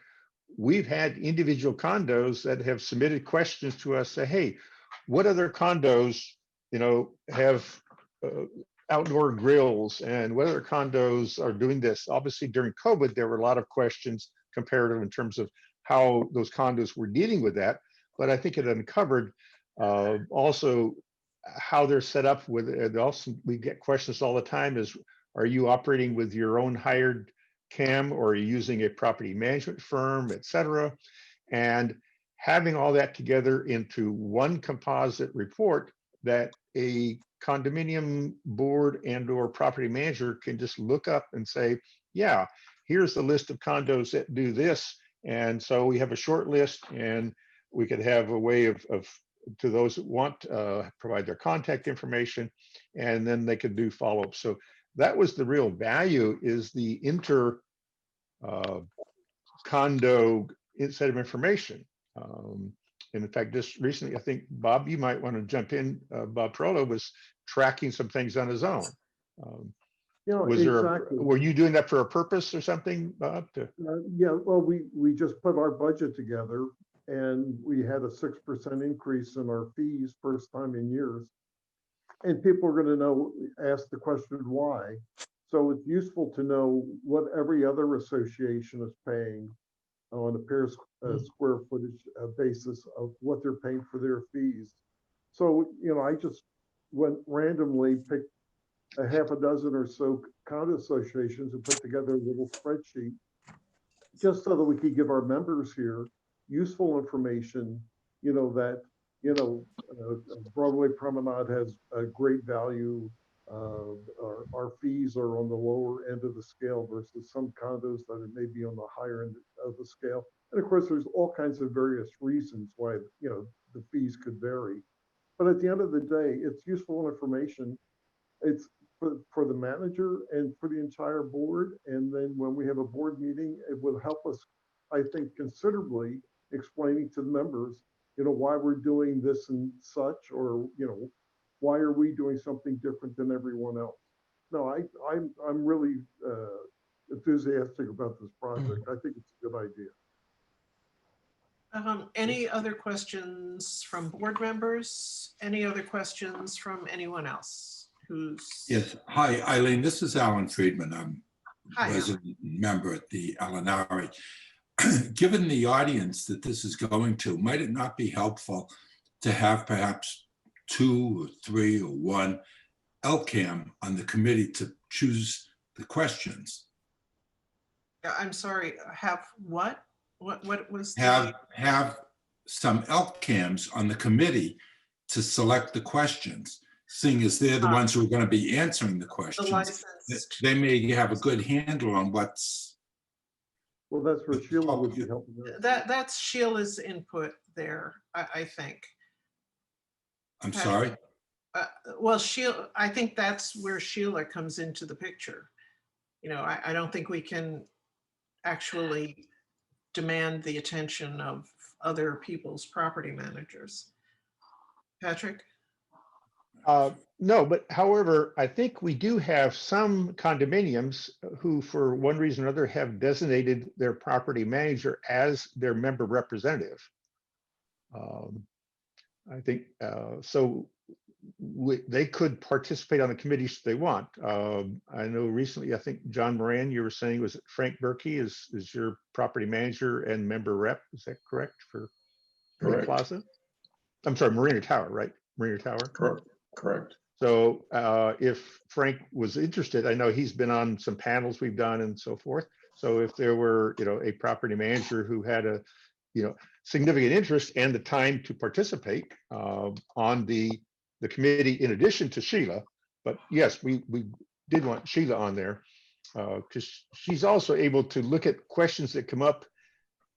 we've had individual condos that have submitted questions to us, say, hey, what other condos, have outdoor grills, and what other condos are doing this? Obviously, during COVID, there were a lot of questions comparative in terms of how those condos were dealing with that. But I think it uncovered also how they're set up with it. Also, we get questions all the time is, are you operating with your own hired CAM, or are you using a property management firm, et cetera? And having all that together into one composite report that a condominium board and or property manager can just look up and say, yeah, here's the list of condos that do this. And so we have a short list, and we could have a way of to those that want provide their contact information, and then they could do follow-up. So that was the real value, is the inter condo set of information. And in fact, just recently, I think, Bob, you might want to jump in. Bob Perolo was tracking some things on his own. Was exactly. Were you doing that for a purpose or something, Bob? Yeah, well, we just put our budget together, and we had a 6% increase in our fees, first time in years. And people are going to ask the question, why? So it's useful to know what every other association is paying on a per square footage basis of what they're paying for their fees. So, I just went randomly, picked a half a dozen or so condo associations and put together a little spreadsheet just so that we could give our members here useful information, that Broadway Promenade has a great value Our fees are on the lower end of the scale versus some condos that are maybe on the higher end of the scale. And of course, there's all kinds of various reasons why, the fees could vary. But at the end of the day, it's useful information. It's for the manager and for the entire board. And then when we have a board meeting, it will help us, I think, considerably explaining to the members, why we're doing this and such, or, why are we doing something different than everyone else? No, I'm really enthusiastic about this project. I think it's a good idea. Any other questions from board members? Any other questions from anyone else who's? Yes. Hi, Eileen. This is Alan Friedman. I'm Hi, resident member at the Alanari. Given the audience that this is going to, might it not be helpful to have perhaps 2 or 3 or 1 LCAM on the committee to choose the questions? I'm sorry, have what? What was? Have some LCAMs on the committee to select the questions, seeing as they're the ones who are going to be answering the questions. Licensed. They may have a good handle on what's. Well, that's where Sheila would be helping. That's Sheila's input there, I think. I'm sorry? Well, Sheila, I think that's where Sheila comes into the picture. I don't think we can actually demand the attention of other people's property managers. Patrick? No, but however, I think we do have some condominiums who, for one reason or another, have designated their property manager as their member representative. I think so. They could participate on the committees if they want. I know recently, I think John Moran, you were saying, was it Frank Berkey is your property manager and member rep? Is that correct for the Plaza? I'm sorry, Marina Tower, right? Marina Tower. Correct. So if Frank was interested, I know he's been on some panels we've done and so forth. So if there were, a property manager who had a, significant interest and the time to participate on the committee, in addition to Sheila, but yes, we did want Sheila on there because she's also able to look at questions that come up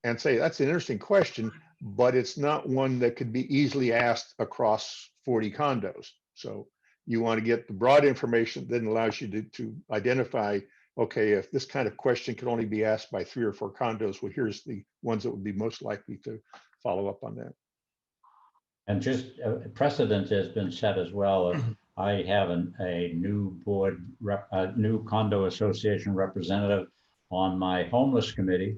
and say, that's an interesting question, but it's not one that could be easily asked across 40 condos. So you want to get the broad information that allows you to identify, okay, if this kind of question could only be asked by 3 or 4 condos, well, here's the ones that would be most likely to follow up on that. And just precedent has been set as well. I have a new new condo association representative on my homeless committee.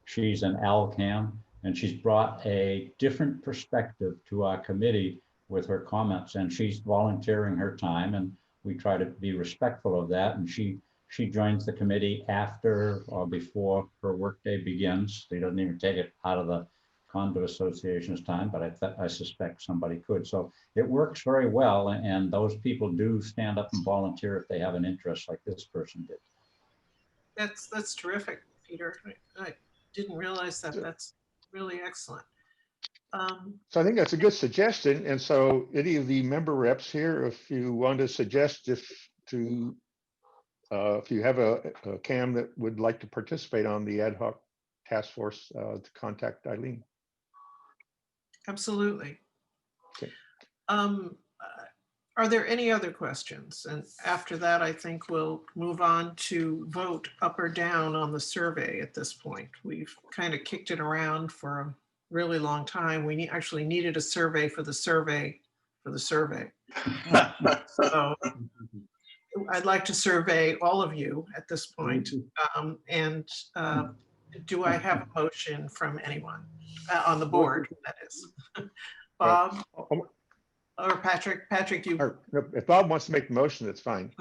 She's an ALCAM, and she's brought a different perspective to our committee with her comments, and she's volunteering her time, and we try to be respectful of that. And she joins the committee after or before her workday begins. She doesn't even take it out of the condo association's time, but I suspect somebody could. So it works very well, and those people do stand up and volunteer if they have an interest, like this person did. That's terrific, Peter. I didn't realize that. That's really excellent. So I think that's a good suggestion. And so any of the member reps here, if you want to suggest if you have a CAM that would like to participate on the ad hoc task force, to contact Eileen. Absolutely. Okay. Are there any other questions? And after that, I think we'll move on to vote up or down on the survey at this point. We've kind of kicked it around for a really long time. We actually needed a survey for the survey for the survey. So I'd like to survey all of you at this point. Do I have a motion from anyone on the board, that is? Bob or Patrick? Patrick, you. If Bob wants to make the motion, that's fine.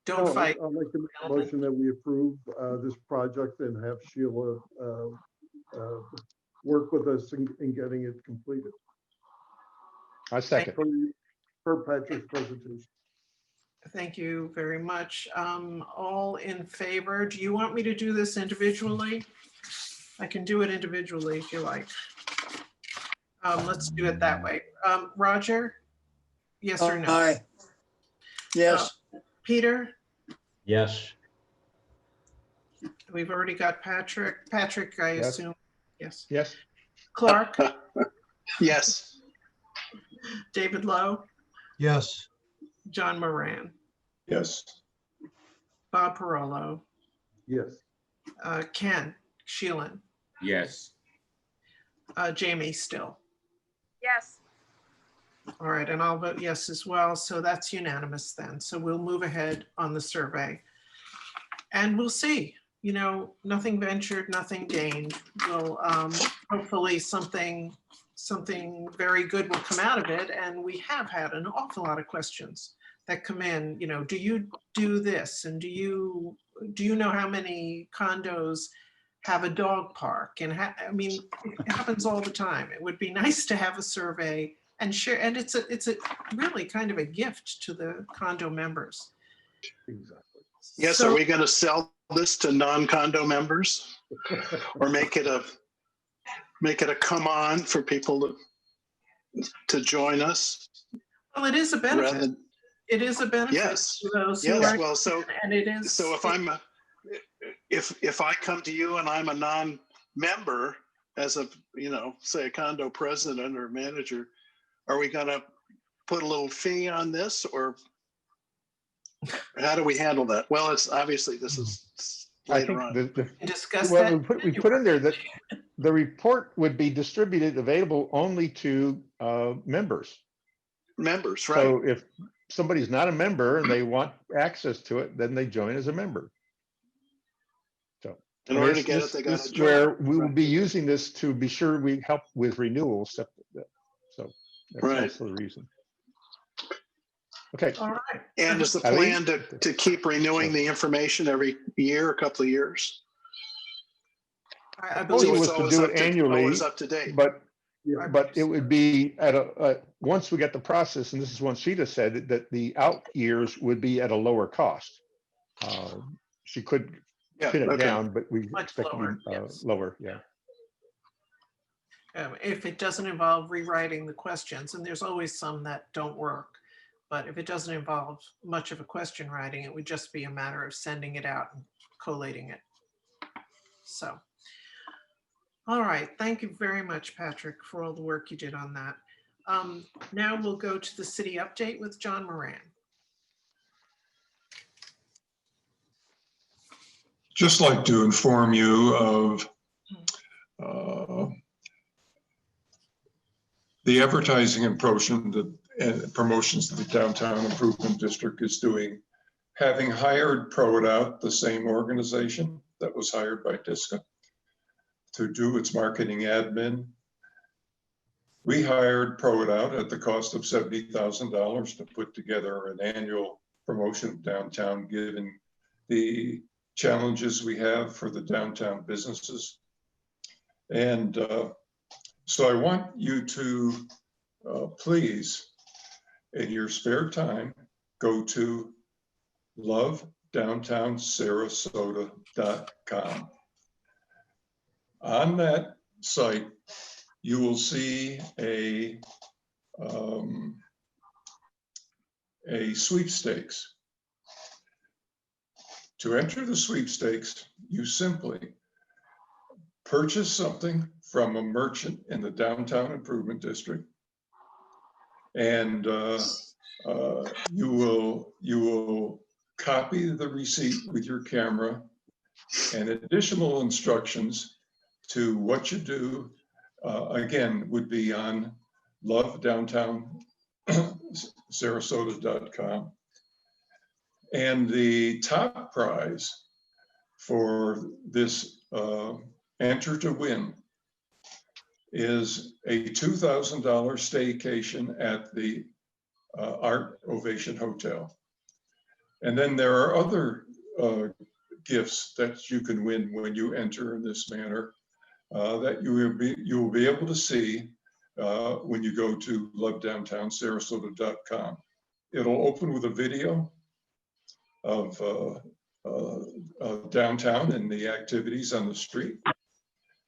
Don't fight. I'll make the motion that we approve this project and have Sheila work with us in getting it completed. I second. For Patrick's presentation. Thank you very much. All in favor? Do you want me to do this individually? I can do it individually if you like. Let's do it that way. Roger, yes or no? Aye. Yes. Peter, Yes. we've already got Patrick. Patrick, I Yes. assume. Yes. Yes. Clark, Yes. David Lowe, Yes. John Moran, Yes. Bob Parolo, Yes. Ken Sheelan, Yes. Jamie Still. Yes. All right, and I'll vote yes as well. So that's unanimous then. So we'll move ahead on the survey. And we'll see, you know, nothing ventured, nothing gained. We'll hopefully something very good will come out of it. And we have had an awful lot of questions that come in, you know, do you do this? And do you know how many condos have a dog park? And I mean, it happens all the time. It would be nice to have a survey and share, and it's a really kind of a gift to the condo members. Exactly. Yes. So- Are we going to sell this to non-condo members, or make it a come on for people to join us? Well, it is a benefit. Rather than, It is a benefit yes. to those who Yes. are, Well, so and it is. if I come to you and I'm a non-member as a, you know, say a condo president or manager, are we going to put a little fee on this, or how do we handle that? Well, it's obviously this is I think later on. Discuss well, that. we put in there that the report would be distributed, available only to members. Members, right? So if somebody's not a member and they want access to it, then they join as a member. So In order to get it, they got this to is where join. we will be using this to be sure we help with renewals, stuff like that. So that's Right. also the reason. Okay. All right. And is the plan to keep renewing the information every year, a couple of years? I Oh, believe it was it's to always do up it to- annually, always up to date. but Yeah. it would be at once we get the process, and this is what Sheeta said, that the out years would be at a lower cost. She could Yeah, pin it okay. down, but we Much expect to lower, be yes. lower, yeah. if it doesn't involve rewriting the questions, and there's always some that don't work, but if it doesn't involve much of a question writing, it would just be a matter of sending it out and collating it. So, all right, thank you very much, Patrick, for all the work you did on that. Now we'll go to the city update with John Moran. Just like to inform you of the advertising and promotions that the Downtown Improvement District is doing, having hired ProDOT, the same organization that was hired by Dsca to do its marketing admin. We hired ProDOT at the cost of $70,000 to put together an annual promotion of downtown, given the challenges we have for the downtown businesses. And so I want you to please, in your spare time, go to lovedowntownsarasota.com. On that site, you will see a sweepstakes. To enter the sweepstakes, you simply purchase something from a merchant in the Downtown Improvement District, and you will copy the receipt with your camera, and additional instructions to what you do, again, would be on lovedowntownsarasota.com. And the top prize for this enter to win is a $2,000 staycation at the Art Ovation Hotel. And then there are other gifts that you can win when you enter in this manner that you will be able to see when you go to lovedowntownsarasota.com. It'll open with a video of downtown and the activities on the street.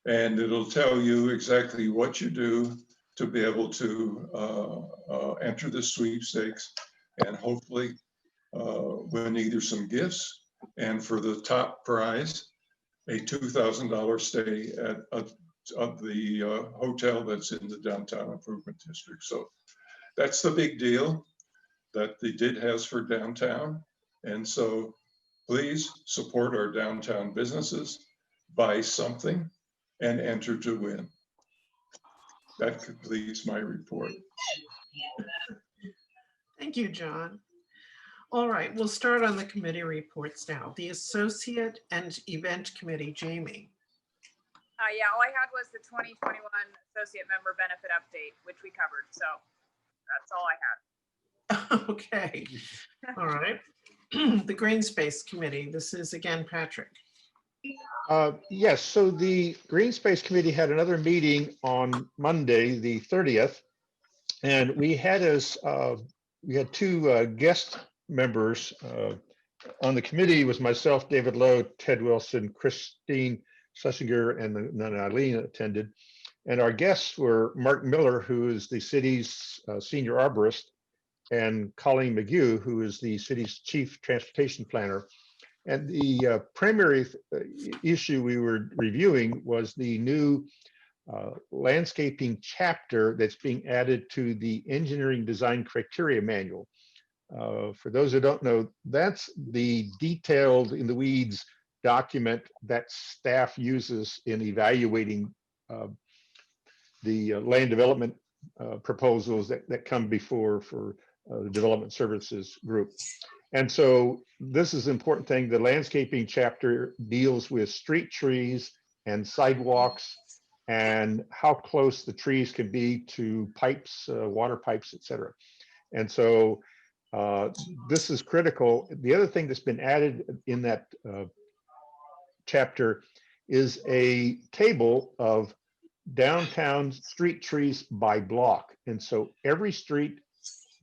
And it'll tell you exactly what you do to be able to enter the sweepstakes and hopefully win either some gifts, and for the top prize, a $2,000 stay at the hotel that's in the downtown improvement district. So that's the big deal that the DID has for downtown. And so please support our downtown businesses, buy something, and enter to win. That completes my report. Thank you, John. All right, we'll start on the committee reports now. The Associate and Event Committee, Jamie. Yeah, all I had was the 2021 associate member benefit update, which we covered. So that's all I had. Okay, all right. The Green Space Committee, this is again, Patrick. Yes, so the Green Space Committee had another meeting on Monday, the 30th, and we had two guest members on the committee. Was myself, David Lowe, Ted Wilson, Christine Schlesinger, and then Eileen attended. And our guests were Mark Miller, who is the city's senior arborist, and Colleen McGew, who is the city's chief transportation planner. And the primary issue we were reviewing was the new landscaping chapter that's being added to the engineering design criteria manual. For those who don't know, that's the detailed in the weeds document that staff uses in evaluating the land development proposals that come before for the development services group. And so this is an important thing. The landscaping chapter deals with street trees and sidewalks and how close the trees can be to pipes, water pipes, et cetera. And so this is critical. The other thing that's been added in that chapter is a table of downtown street trees by block. And so every street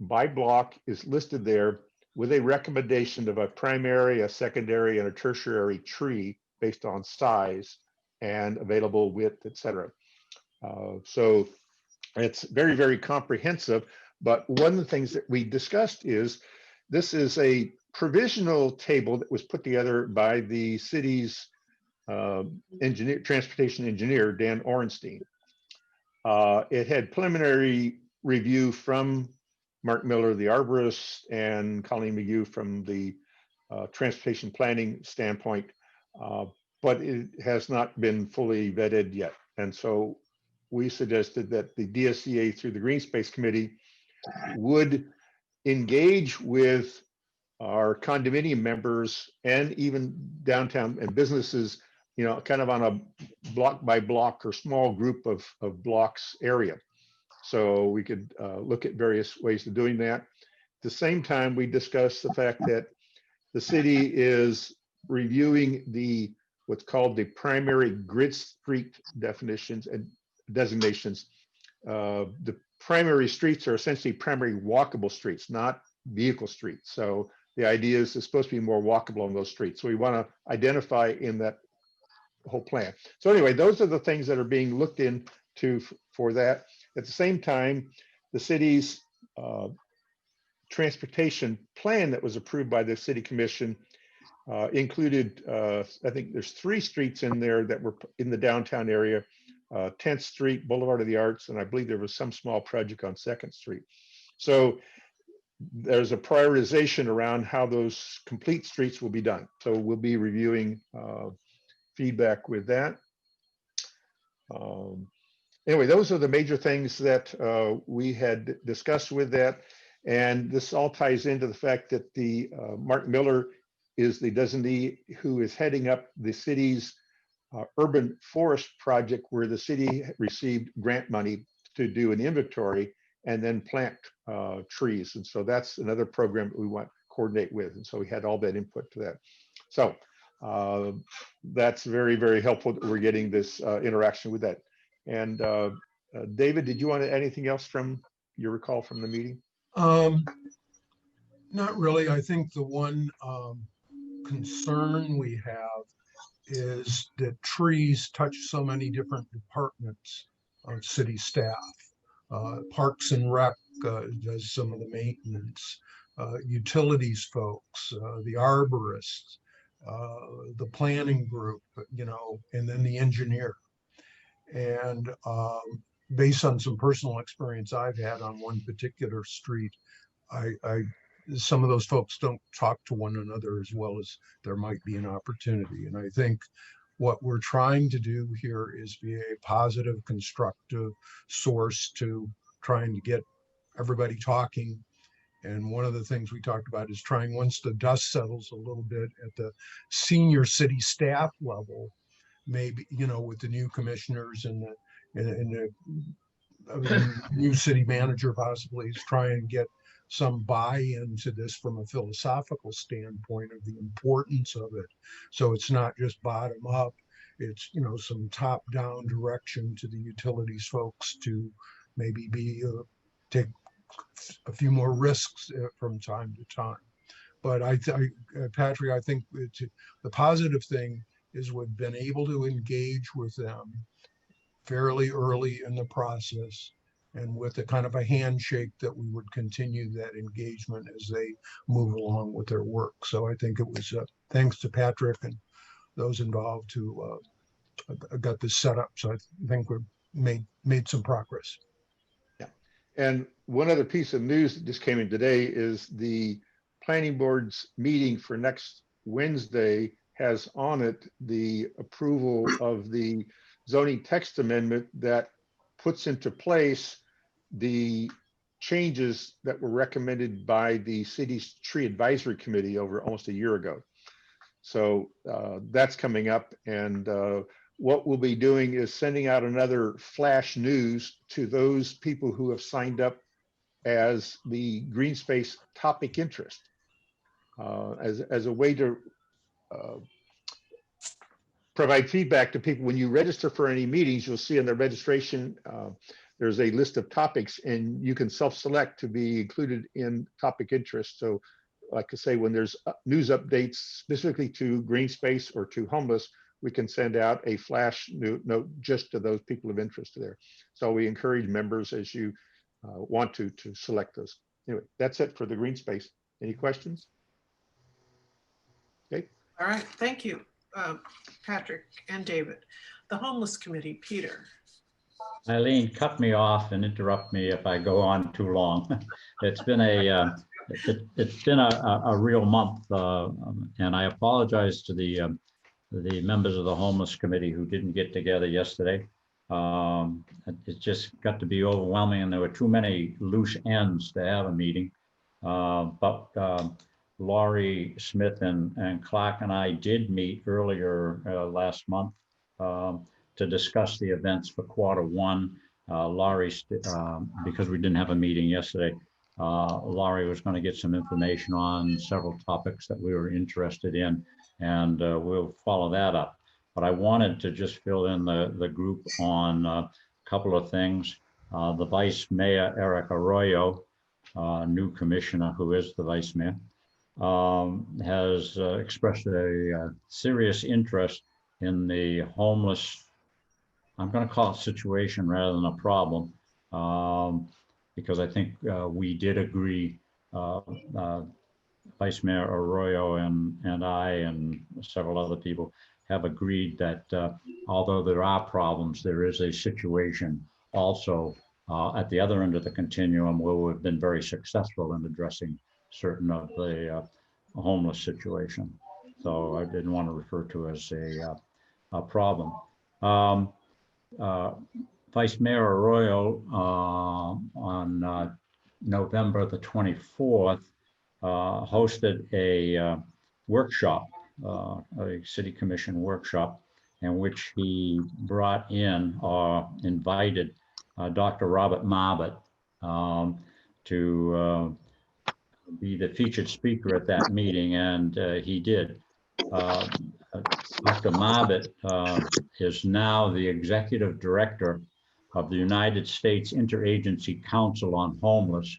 by block is listed there with a recommendation of a primary, a secondary, and a tertiary tree based on size and available width, et cetera. So it's very, very comprehensive. But one of the things that we discussed is this is a provisional table that was put together by the city's transportation engineer, Dan Orenstein. It had preliminary review from Mark Miller, the arborist, and Colleen McGew from the transportation planning standpoint, but it has not been fully vetted yet. And so we suggested that the DSCA through the Green Space Committee would engage with our condominium members and even downtown and businesses, you know, kind of on a block by block or small group of blocks area. So we could look at various ways of doing that. At the same time, we discussed the fact that the city is reviewing what's called the primary grid street definitions and designations. The primary streets are essentially primary walkable streets, not vehicle streets. So the idea is it's supposed to be more walkable on those streets. So we want to identify in that whole plan. So anyway, those are the things that are being looked into for that. At the same time, the city's transportation plan that was approved by the city commission included, I think there's 3 streets in there that were in the downtown area, 10th Street, Boulevard of the Arts, and I believe there was some small project on 2nd Street. So there's a prioritization around how those complete streets will be done. So we'll be reviewing feedback with that. Anyway, those are the major things that we had discussed with that. And this all ties into the fact that the Mark Miller is the designee who is heading up the city's urban forest project, where the city received grant money to do an inventory and then plant trees. And so that's another program that we want to coordinate with. And so we had all that input to that. So that's very, very helpful that we're getting this interaction with that. And David, did you want to add anything else from your recall from the meeting? Not really. I think the one concern we have is that trees touch so many different departments of city staff. Parks and Rec does some of the maintenance. utilities folks, the arborists, the planning group, and then the engineer. And based on some personal experience I've had on one particular street, some of those folks don't talk to one another as well as there might be an opportunity. And I think what we're trying to do here is be a positive, constructive source to trying to get everybody talking. And one of the things we talked about is trying, once the dust settles a little bit at the senior city staff level, maybe, with the new commissioners and the new city manager possibly, is try and get some buy-in to this from a philosophical standpoint of the importance of it. So it's not just bottom up, it's, some top-down direction to the utilities folks to maybe take a few more risks from time to time. But Patrick, I think the positive thing is we've been able to engage with them fairly early in the process, and with a kind of a handshake that we would continue that engagement as they move along with their work. So I think it was thanks to Patrick and those involved who got this set up. So I think we've made some progress. Yeah. And one other piece of news that just came in today is the planning board's meeting for next Wednesday has on it the approval of the zoning text amendment that puts into place the changes that were recommended by the city's tree advisory committee over almost a year ago. So that's coming up, and what we'll be doing is sending out another flash news to those people who have signed up as the green space topic interest, as a way to provide feedback to people. When you register for any meetings, you'll see in the registration, there's a list of topics, and you can self-select to be included in topic interest. So like I say, when there's news updates specifically to green space or to homeless, we can send out a flash note just to those people of interest there. So we encourage members, as you want to select those. Anyway, that's it for the green space. Any questions? Okay. All right, thank you, Patrick and David. The homeless committee, Peter. Eileen, cut me off and interrupt me if I go on too long. It's been a real month, and I apologize to the members of the homeless committee who didn't get together yesterday. It just got to be overwhelming, and there were too many loose ends to have a meeting. But Laurie Smith and Clark and I did meet earlier last month to discuss the events for Q1. Laurie, because we didn't have a meeting yesterday, Laurie was going to get some information on several topics that we were interested in, and we'll follow that up. But I wanted to just fill in the group on a couple of things. The Vice Mayor, Eric Arroyo, new commissioner who is the Vice Mayor, has expressed a serious interest in the homeless, I'm going to call it situation rather than a problem, because I think we did agree, Vice Mayor Arroyo and I and several other people have agreed that although there are problems, there is a situation also at the other end of the continuum where we've been very successful in addressing certain of the homeless situation. So I didn't want to refer to as a problem. Vice Mayor Arroyo on November the 24th hosted a workshop, a city commission workshop, in which he brought in or invited Dr. Robert Marbut to be the featured speaker at that meeting, and he did. Dr. Marbut is now the executive director of the United States Interagency Council on Homeless,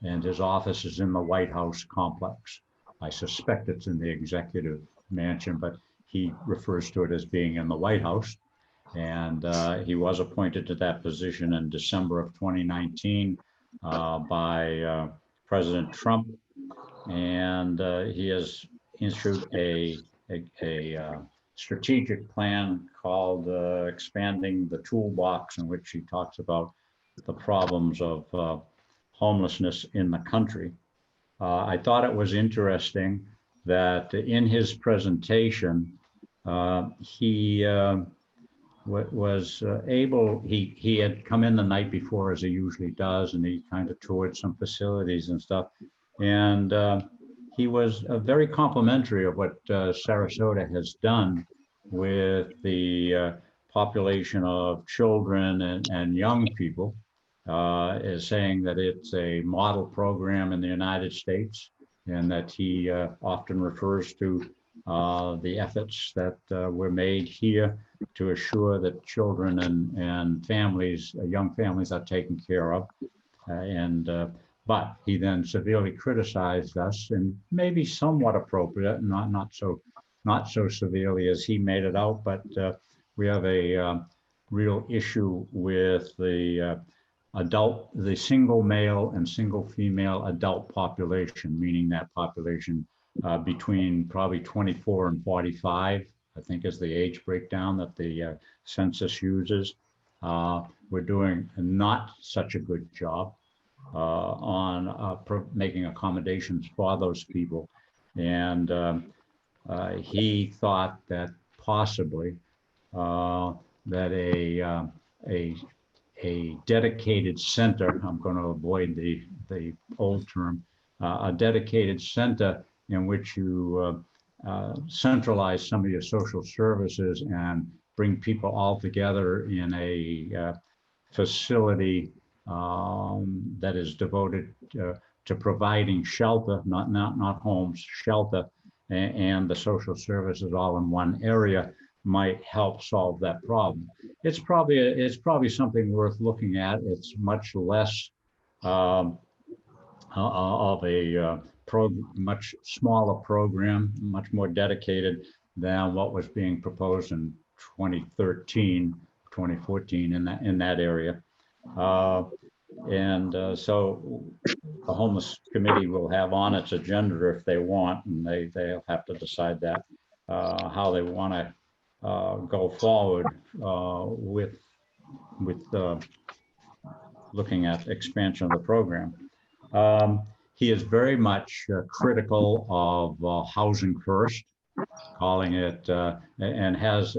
and his office is in the White House complex. I suspect it's in the executive mansion, but he refers to it as being in the White House. And he was appointed to that position in December of 2019 by President Trump, and he has issued a strategic plan called Expanding the Toolbox, in which he talks about the problems of homelessness in the country. I thought it was interesting that in his presentation, he was able, he had come in the night before, as he usually does, and he kind of toured some facilities and stuff. And he was very complimentary of what Sarasota has done with the population of children and young people, is saying that it's a model program in the United States, and that he often refers to the efforts that were made here to assure that children and families, young families, are taken care of. But he then severely criticized us, and maybe somewhat appropriate, not so severely as he made it out. But we have a real issue with the single male and single female adult population, meaning that population between probably 24 and 45, I think, is the age breakdown that the census uses. We're doing not such a good job on making accommodations for those people. And he thought that possibly that a dedicated center, I'm going to avoid the old term, a dedicated center in which you centralize some of your social services and bring people all together in a facility that is devoted to providing shelter, not homes, shelter, and the social services all in one area, might help solve that problem. It's probably something worth looking at. It's much less of a much smaller program, much more dedicated than what was being proposed in 2013, 2014 in that area. So the homeless committee will have on its agenda, if they want, and they'll have to decide that how they want to go forward with looking at expansion of the program. He is very much critical of Housing First, calling it, and has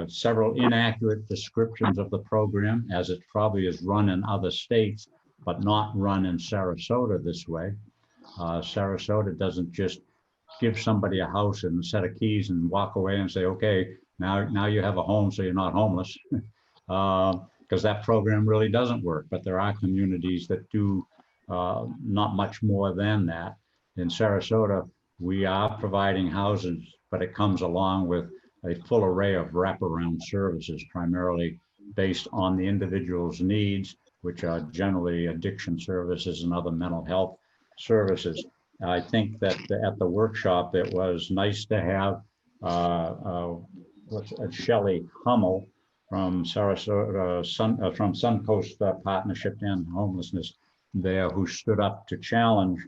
several inaccurate descriptions of the program, as it probably is run in other states, but not run in Sarasota this way. Sarasota doesn't just give somebody a house and a set of keys and walk away and say, okay, now you have a home, so you're not homeless, because that program really doesn't work. But there are communities that do not much more than that. In Sarasota, we are providing houses, but it comes along with a full array of wraparound services, primarily based on the individual's needs, which are generally addiction services and other mental health services. I think that at the workshop, it was nice to have Shelley Hummel from Sarasota, from Suncoast Partnership and Homelessness there, who stood up to challenge,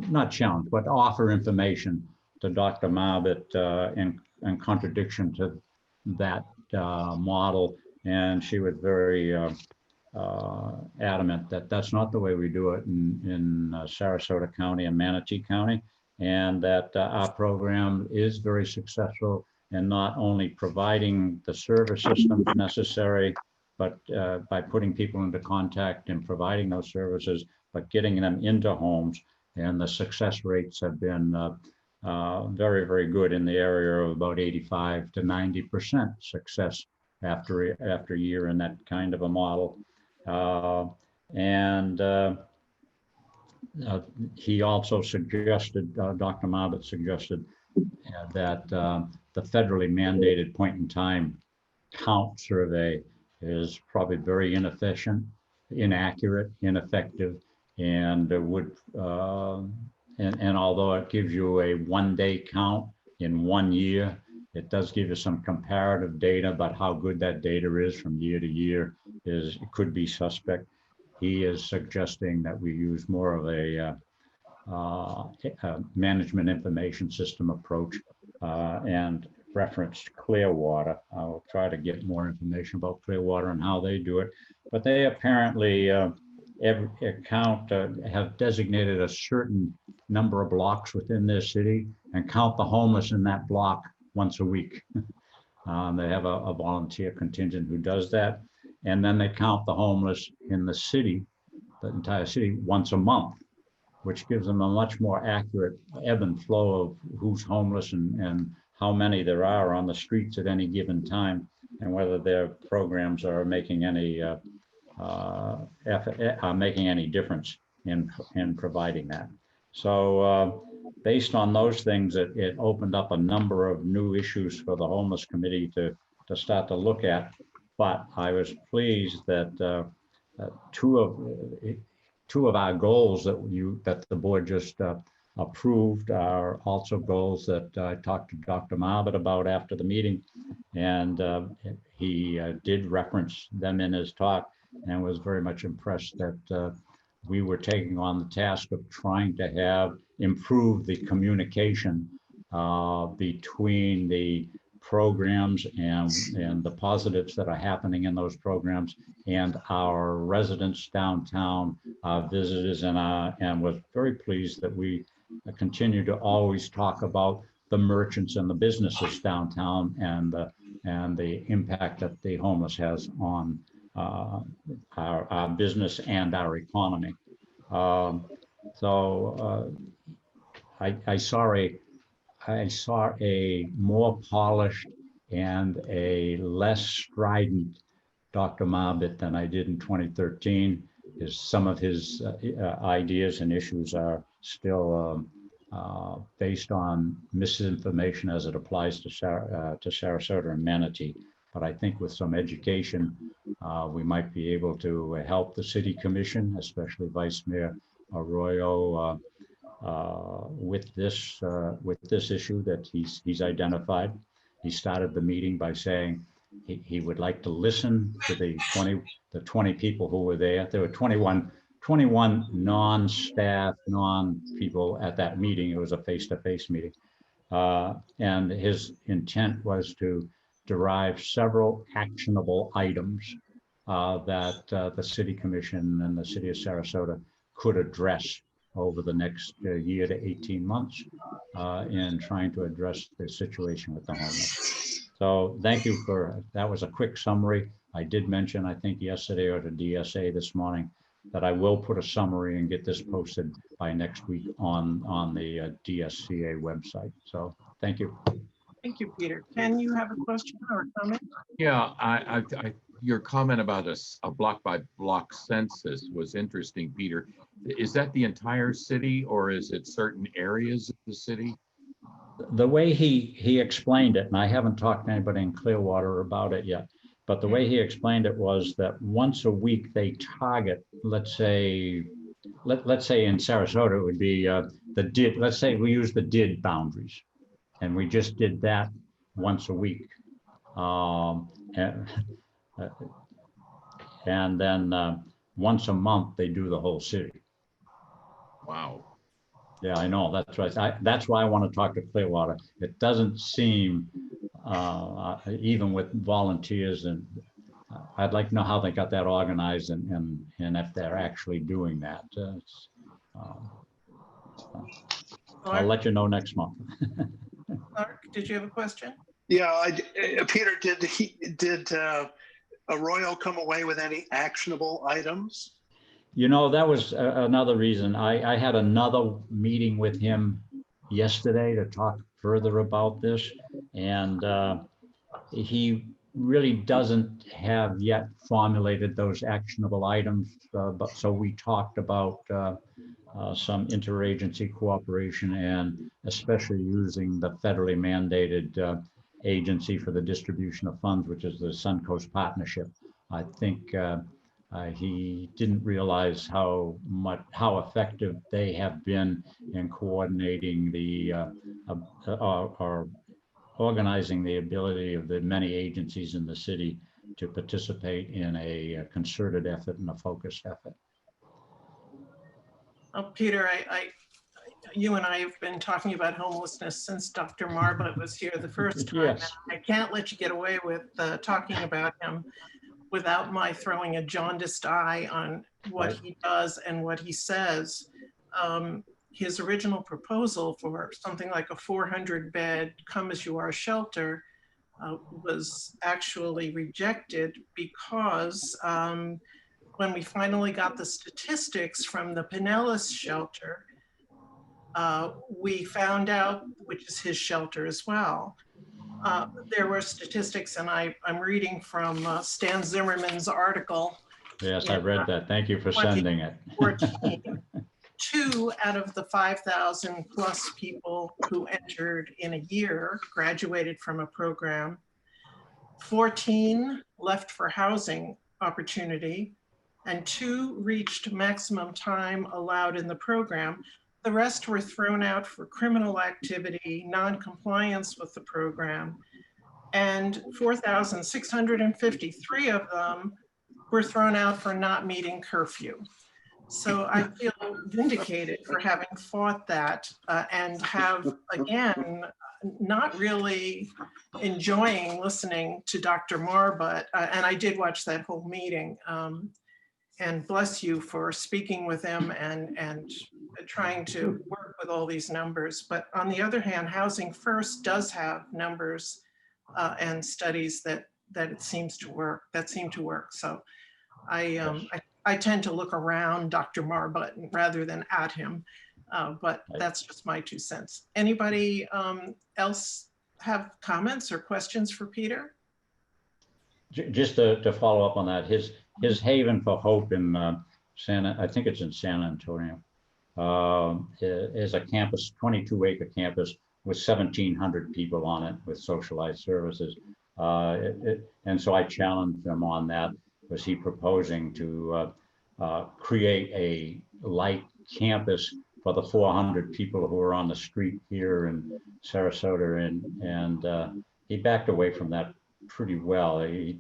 not challenge, but offer information to Dr. Marbut in contradiction to that model. And she was very adamant that that's not the way we do it in Sarasota County and Manatee County, and that our program is very successful in not only providing the service systems necessary, but by putting people into contact and providing those services, but getting them into homes. And the success rates have been very, very good, in the area of about 85 to 90% success after a year in that kind of a model. He also suggested, Dr. Marbut suggested that the federally mandated point in time count survey is probably very inefficient, inaccurate, ineffective, and would and although it gives you a one-day count in 1 year, it does give you some comparative data, but how good that data is from year to year it could be suspect. he is suggesting that we use more of a management information system approach and referenced Clearwater. I'll try to get more information about Clearwater and how they do it, but they apparently every account have designated a certain number of blocks within their city and count the homeless in that block once a week. They have a volunteer contingent who does that. And then they count the homeless in the city, the entire city, once a month, which gives them a much more accurate ebb and flow of who's homeless and how many there are on the streets at any given time, and whether their programs are making any difference in providing that. So based on those things, it opened up a number of new issues for the homeless committee to start to look at. But I was pleased that two of our goals that the board just approved are also goals that I talked to Dr. Marbut about after the meeting, and he did reference them in his talk and was very much impressed that we were taking on the task of trying to improve the communication between the programs and the positives that are happening in those programs and our residents downtown, our visitors, and was very pleased that we continue to always talk about the merchants and the businesses downtown and the impact that the homeless has on our business and our economy. I saw a more polished and a less strident Dr. Marbut than I did in 2013. Some of his ideas and issues are still based on misinformation as it applies to Sarasota and Manatee. But I think with some education, we might be able to help the city commission, especially Vice Mayor Arroyo, with this issue that he's identified. He started the meeting by saying he would like to listen to the 20 people who were there. There were 21 non-staff, non-people at that meeting. It was a face-to-face meeting. And his intent was to derive several actionable items that the city commission and the city of Sarasota could address over the next year to 18 months in trying to address the situation with the homeless. So thank you that was a quick summary. I did mention, I think yesterday or to Dsca this morning, that I will put a summary and get this posted by next week on the Dsca website. So thank you. Thank you, Peter. Ken, you have a question or a comment? Yeah, your comment about a block by block census was interesting, Peter. Is that the entire city or is it certain areas of the city? The way he explained it, and I haven't talked to anybody in Clearwater about it yet, but the way he explained it was that once a week they target, let's say in Sarasota, it would be the DID, let's say we use the DID boundaries, and we just did that once a week. And then once a month, they do the whole city. Wow. Yeah, I know. That's right. That's why I want to talk to Clearwater. It doesn't seem, even with volunteers, and I'd like to know how they got that organized and if they're actually doing that. I'll let you know next month. Clark, did you have a question? Yeah, Peter, did Arroyo come away with any actionable items? You know, that was another reason. I had another meeting with him yesterday to talk further about this, and he really doesn't have yet formulated those actionable items. But so we talked about some interagency cooperation and especially using the federally mandated agency for the distribution of funds, which is the Suncoast Partnership. I think he didn't realize how effective they have been in coordinating or organizing the ability of the many agencies in the city to participate in a concerted effort and a focused effort. Oh, Peter, you and I have been talking about homelessness since Dr. Marbut was here the first time. Yes. And I can't let you get away with talking about him without my throwing a jaundiced eye on what he does and what he says. His original proposal for something like a 400-bed come as you are shelter was actually rejected because when we finally got the statistics from the Pinellas shelter, we found out, which is his shelter as well, there were statistics, and I'm reading from Stan Zimmerman's article. Yes, I read that. Thank you for sending it. 2014, 2 out of the 5,000 plus people who entered in a year graduated from a program. 14 left for housing opportunity, and 2 reached maximum time allowed in the program. The rest were thrown out for criminal activity, non-compliance with the program, and 4,653 of them were thrown out for not meeting curfew. So I feel vindicated for having fought that and have, again, not really enjoying listening to Dr. Marbut. And I did watch that whole meeting. And bless you for speaking with him and trying to work with all these numbers. But on the other hand, Housing First does have numbers and studies that it seems to work, So I tend to look around Dr. Marbut rather than at him, but that's just my 2 cents. Anybody else have comments or questions for Peter? Just to follow up on that, his haven for hope in I think it's in San Antonio, is a campus, 22-acre campus with 1,700 people on it with socialized services. And so I challenged him on that. Was he proposing to create a light campus for the 400 people who are on the street here in Sarasota? And he backed away from that pretty well. He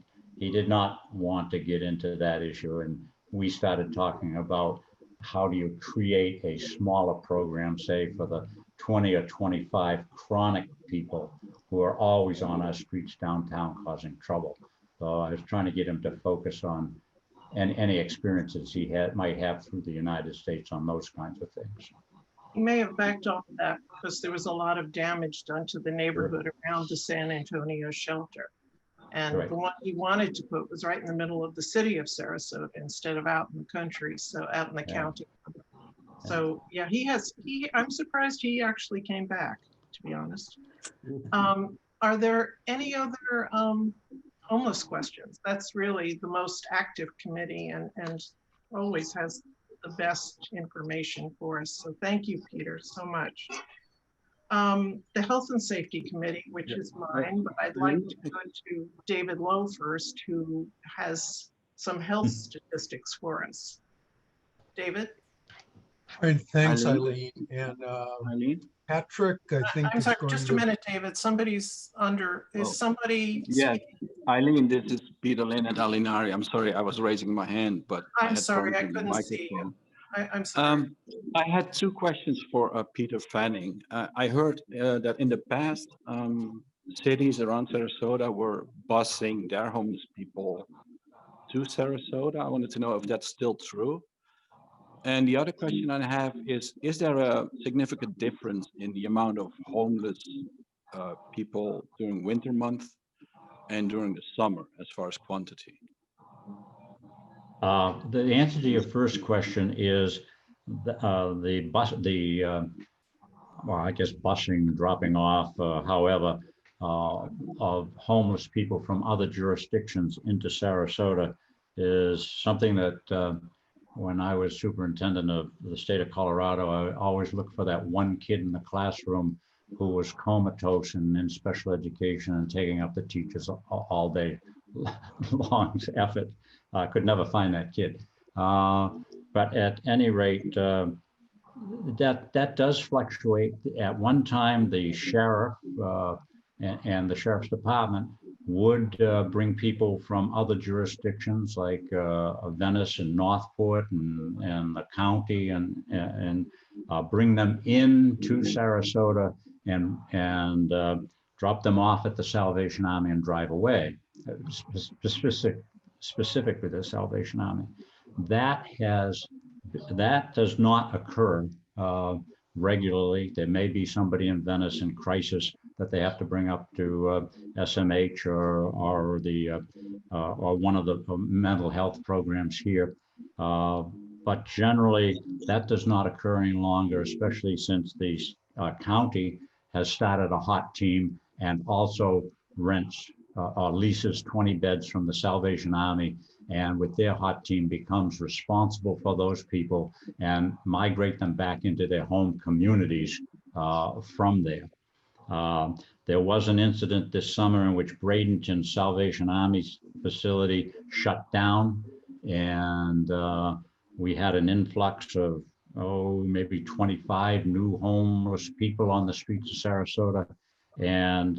did not want to get into that issue. And we started talking about how do you create a smaller program, say for the 20 or 25 chronic people who are always on our streets downtown causing trouble. So I was trying to get him to focus on any experiences he might have through the United States on those kinds of things. He may have backed off that because there was a lot of damage done to the neighborhood around the San Antonio shelter. And the one he wanted to put was right in the middle of the city of Sarasota instead of out in the country, so out in the county. So yeah, I'm surprised he actually came back, to be honest. Are there any other homeless questions? That's really the most active committee and always has the best information for us. So thank you, Peter, so much. The Health and Safety Committee, which is mine, but I'd like to go to David Lowe first, who has some health statistics for us. David? Great, thanks, Eileen. And Patrick, I think. I'm sorry, just a minute, David. Somebody's under, is somebody? Yeah, Eileen, this is Peter Leonard Alinari. I'm sorry, I was raising my hand, but I'm sorry, I couldn't see you. I'm sorry. I had 2 questions for Peter Fanning. I heard that in the past, cities around Sarasota were busing their homeless people to Sarasota. I wanted to know if that's still true. And the other question I have is there a significant difference in the amount of homeless people during winter months and during the summer as far as quantity? The answer to your first question is busing, dropping off, however, of homeless people from other jurisdictions into Sarasota is something that when I was superintendent of the state of Colorado, I always looked for that one kid in the classroom who was comatose and in special education and taking up the teachers all day long effort. I could never find that kid. But at any rate, that does fluctuate. At one time, the sheriff and the sheriff's department would bring people from other jurisdictions like Venice and Northport and the county and bring them into Sarasota and drop them off at the Salvation Army and drive away, specifically the Salvation Army. That does not occur regularly. There may be somebody in Venice in crisis that they have to bring up to SMH or one of the mental health programs here. But generally, that does not occur any longer, especially since the county has started a hot team and also rents or leases 20 beds from the Salvation Army, and with their hot team becomes responsible for those people and migrate them back into their home communities from there. There was an incident this summer in which Bradenton Salvation Army facility shut down, and we had an influx of maybe 25 new homeless people on the streets of Sarasota, and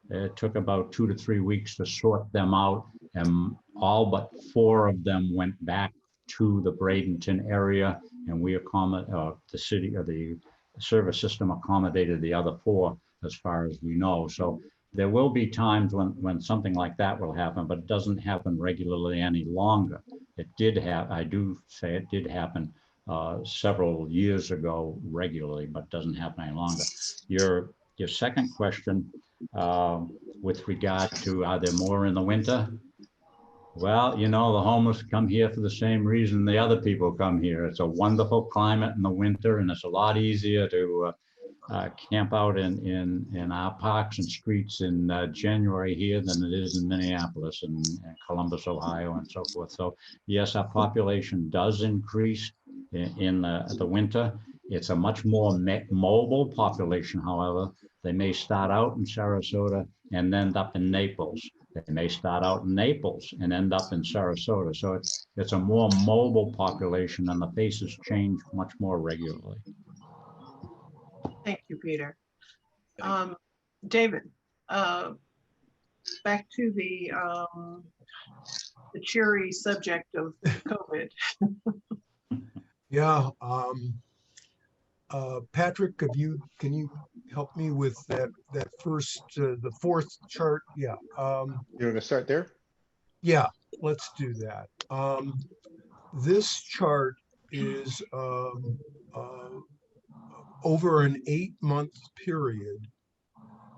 it took about 2 to 3 weeks to sort them out, and all but 4 of them went back to the Bradenton area, and we the city or the service system accommodated the other 4 as far as we know. So there will be times when something like that will happen, but it doesn't happen regularly any longer. It did have, I do say it did happen several years ago regularly, but doesn't happen any longer. Your second question with regard to are there more in the winter? Well, you know, the homeless come here for the same reason the other people come here. It's a wonderful climate in the winter, and it's a lot easier to camp out in our parks and streets in January here than it is in Minneapolis and Columbus, Ohio, and so forth. So yes, our population does increase in the winter. It's a much more mobile population, however. They may start out in Sarasota and end up in Naples. They may start out in Naples and end up in Sarasota. So it's a more mobile population, and the faces change much more regularly. Thank you, Peter. David, back to the cheery subject of COVID. Yeah. Patrick, can you help me with that first, the 4th chart? Yeah. You're gonna start there? Yeah, let's do that. This chart is over an 8-month period,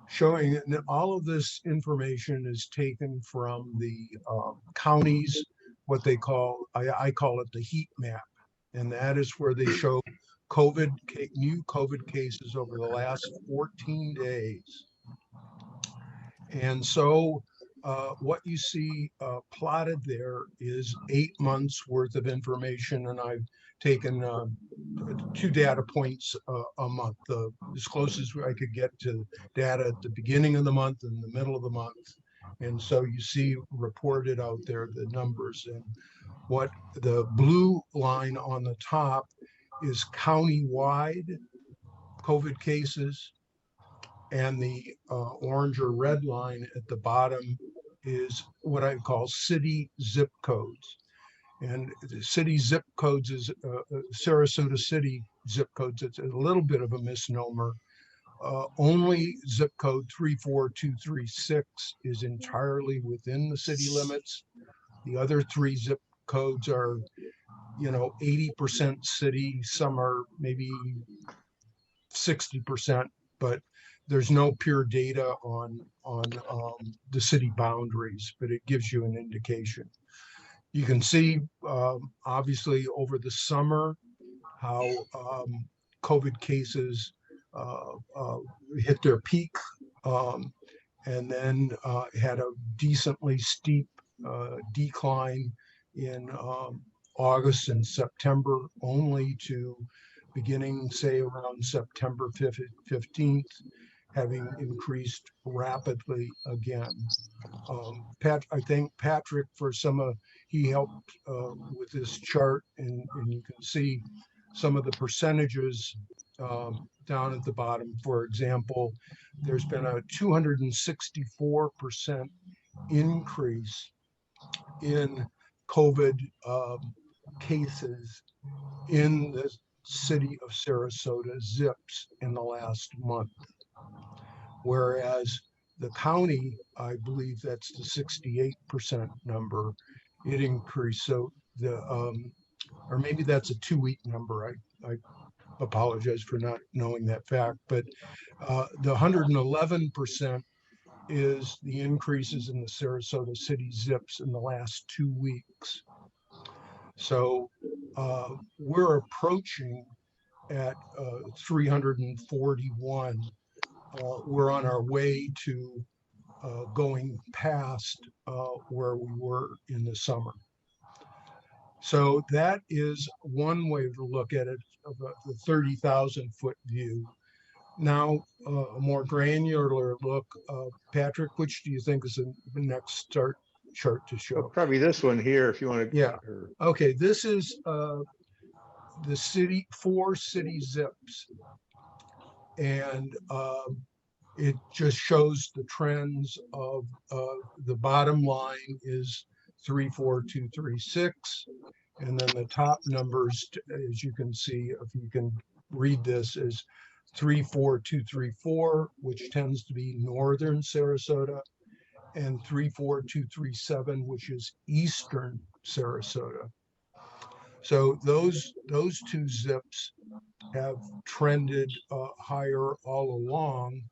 showing that all of this information is taken from the counties, what they call, I call it the heat map. And that is where they show new COVID cases over the last 14 days. And so what you see plotted there is 8 months worth of information, and I've taken 2 data points a month, as close as I could get to data at the beginning of the month and the middle of the month. And so you see reported out there the numbers, and what the blue line on the top is county-wide COVID cases, and the orange or red line at the bottom is what I call city zip codes. And the city zip codes is Sarasota city zip codes. It's a little bit of a misnomer. Only zip code 34236 is entirely within the city limits. The other 3 zip codes are, 80% city. Some are maybe 60%, but there's no pure data on the city boundaries, but it gives you an indication. You can see, obviously, over the summer, how COVID cases hit their peak and then had a decently steep decline in August and September, only to beginning, say, around September 15th, having increased rapidly again. I thank Patrick for he helped with this chart, and you can see some of the percentages down at the bottom. For example, there's been a 264% increase in COVID cases in the city of Sarasota zips in the last month. Whereas the county, I believe that's the 68% number, it increased. So the, or maybe that's a 2-week number. I apologize for not knowing that fact, but the 111% is the increases in the Sarasota city zips in the last 2 weeks. So we're approaching at 341. We're on our way to going past where we were in the summer. So that is one way to look at it, of the 30,000 foot view. Now, a more granular look, Patrick, which do you think is the next chart to show? Well, probably this one here, if you want to. Yeah. Okay, this is the city, 4 city zips. And it just shows the trends of the bottom line is 34236. And then the top numbers, as you can see, if you can read this, is 34234, which tends to be northern Sarasota, and 34237, which is eastern Sarasota. So those 2 zips have trended higher all along,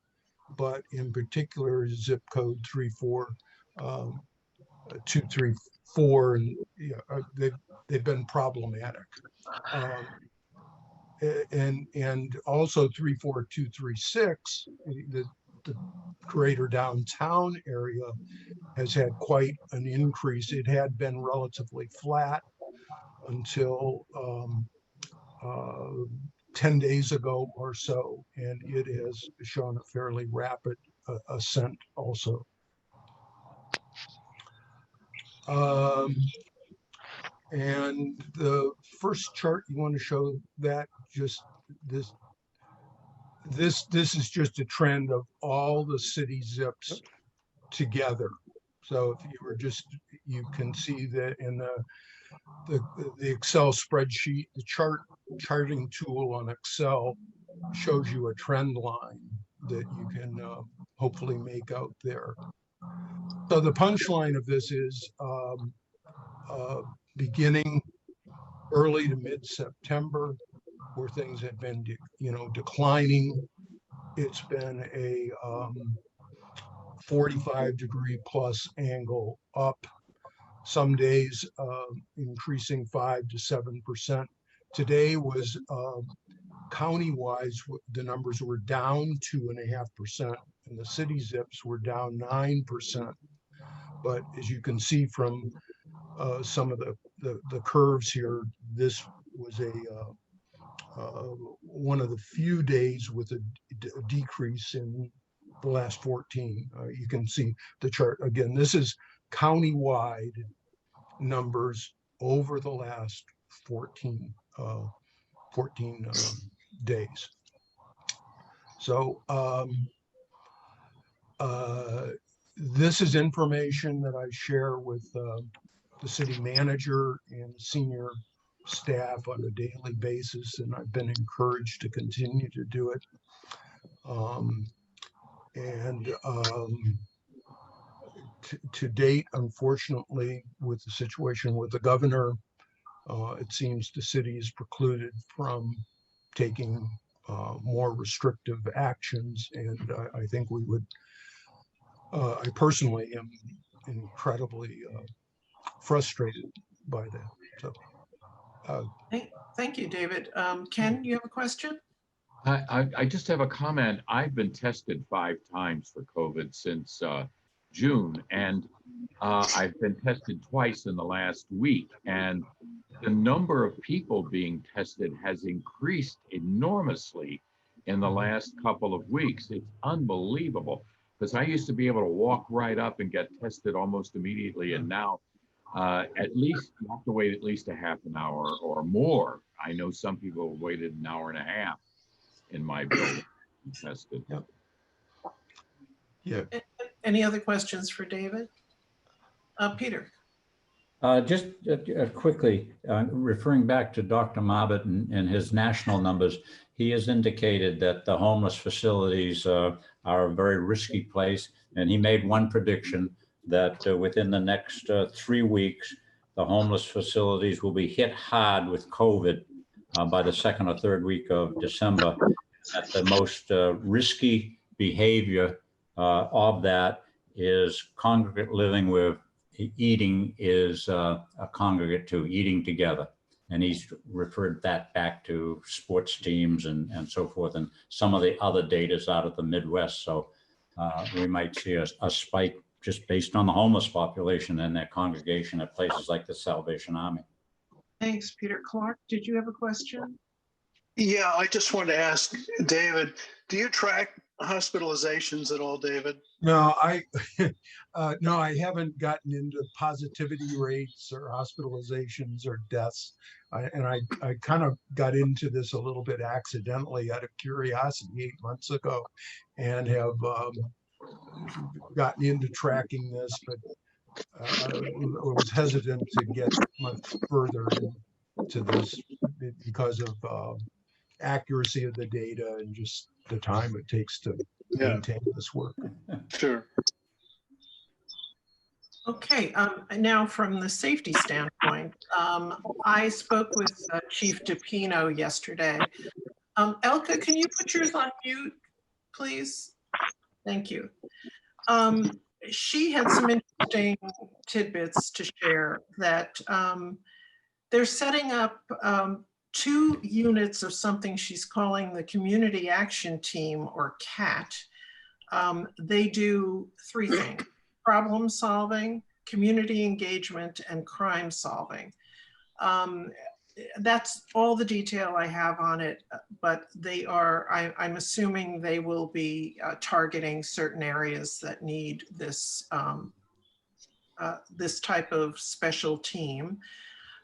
but in particular zip code 34234, and they've been problematic. And also 34236, the greater downtown area has had quite an increase. It had been relatively flat until 10 days ago or so, and it has shown a fairly rapid ascent also. And the first chart you want to show that just this is just a trend of all the city zips together. So if you were just, you can see that in the Excel spreadsheet, the charting tool on Excel shows you a trend line that you can hopefully make out there. So the punchline of this is beginning early to mid-September, where things had been, declining. It's been a 45-degree plus angle up. Some days increasing 5 to 7%. Today was county-wise, the numbers were down 2.5%, and the city zips were down 9%. But as you can see from some of the curves here, this was one of the few days with a decrease in the last 14. You can see the chart again. This is county-wide numbers over the last 14 days. So this is information that I share with the city manager and senior staff on a daily basis, and I've been encouraged to continue to do it. To date, unfortunately, with the situation with the governor, it seems the city is precluded from taking more restrictive actions, and I think we would, I personally am incredibly frustrated by that. So, thank you, David. Ken, you have a question? I just have a comment. I've been tested 5 times for COVID since June, and I've been tested twice in the last week, and the number of people being tested has increased enormously in the last couple of weeks. It's unbelievable, because I used to be able to walk right up and get tested almost immediately, and now at least you have to wait at least a half an hour or more. I know some people have waited an hour and a half in my building to be tested. Yep. Yeah. Any other questions for David? Peter. Just quickly, referring back to Dr. Marbut and his national numbers, he has indicated that the homeless facilities are a very risky place. And he made one prediction that within the next 3 weeks, the homeless facilities will be hit hard with COVID by the 2nd or 3rd week of December. That the most risky behavior of that is congregate living, where eating is a congregate to eating together. And he's referred that back to sports teams and so forth, and some of the other data's out of the Midwest. So we might see a spike just based on the homeless population and their congregation at places like the Salvation Army. Thanks, Peter. Clark, did you have a question? Yeah, I just wanted to ask David, do you track hospitalizations at all, David? No, no, I haven't gotten into positivity rates or hospitalizations or deaths. I kind of got into this a little bit accidentally out of curiosity 8 months ago, and have gotten into tracking this, but I was hesitant to get much further into this because of accuracy of the data and just the time it takes to maintain this work. Sure. Okay, now from the safety standpoint, I spoke with Chief DePino yesterday. Elka, can you put yours on mute, please? Thank you. She had some interesting tidbits to share that they're setting up 2 units of something she's calling the Community Action Team, or CAT. They do 3 things: problem solving, community engagement, and crime solving. That's all the detail I have on it, but they are, I'm assuming they will be targeting certain areas that need this, this type of special team.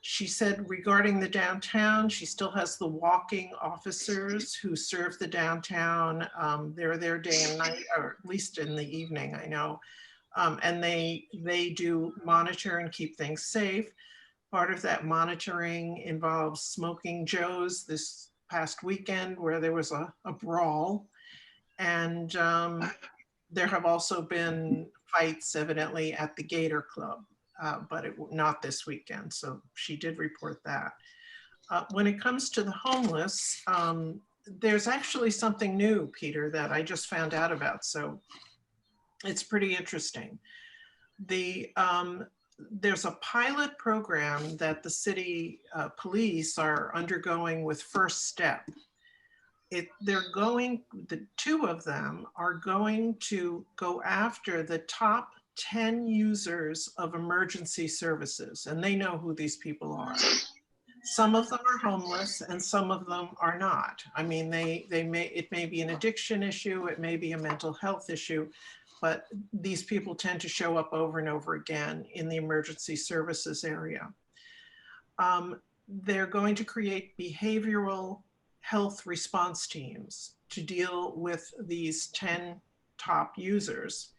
She said regarding the downtown, she still has the walking officers who serve the downtown. They're there day and night, or at least in the evening, I know. And they do monitor and keep things safe. Part of that monitoring involves smoking Joes this past weekend, where there was a brawl. And there have also been fights evidently at the Gator Club, but not this weekend. So she did report that. When it comes to the homeless, there's actually something new, Peter, that I just found out about. So it's pretty interesting. There's a pilot program that the city police are undergoing with First Step. The 2 of them are going to go after the top 10 users of emergency services, and they know who these people are. Some of them are homeless and some of them are not. I mean, it may be an addiction issue, it may be a mental health issue, but these people tend to show up over and over again in the emergency services area. They're going to create behavioral health response teams to deal with these 10 top users.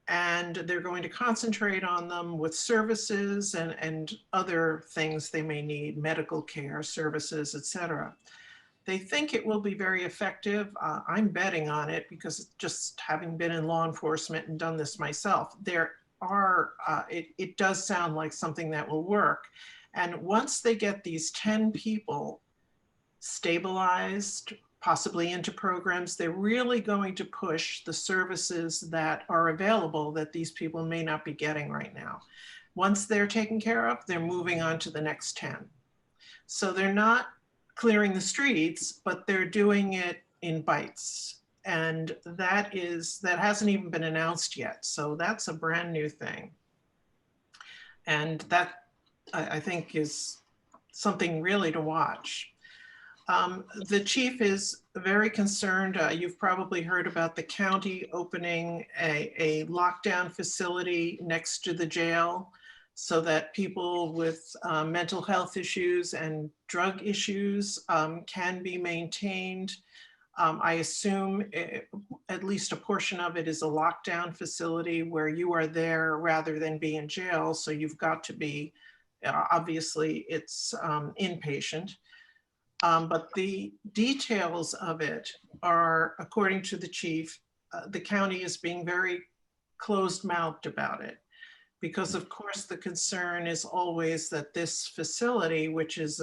And they're going to concentrate on them with services and other things they may need, medical care, services, etc. They think it will be very effective. I'm betting on it because just having been in law enforcement and done this myself, it does sound like something that will work. And once they get these 10 people stabilized, possibly into programs, they're really going to push the services that are available that these people may not be getting right now. Once they're taken care of, they're moving on to the next 10. So they're not clearing the streets, but they're doing it in bites. And that hasn't even been announced yet. So that's a brand new thing. And that I think is something really to watch. The chief is very concerned. You've probably heard about the county opening a lockdown facility next to the jail so that people with mental health issues and drug issues can be maintained I assume at least a portion of it is a lockdown facility where you are there rather than be in jail. So you've got to be, obviously it's inpatient. But the details of it are, according to the chief, the county is being very closed-mouthed about it. Because of course the concern is always that this facility, which is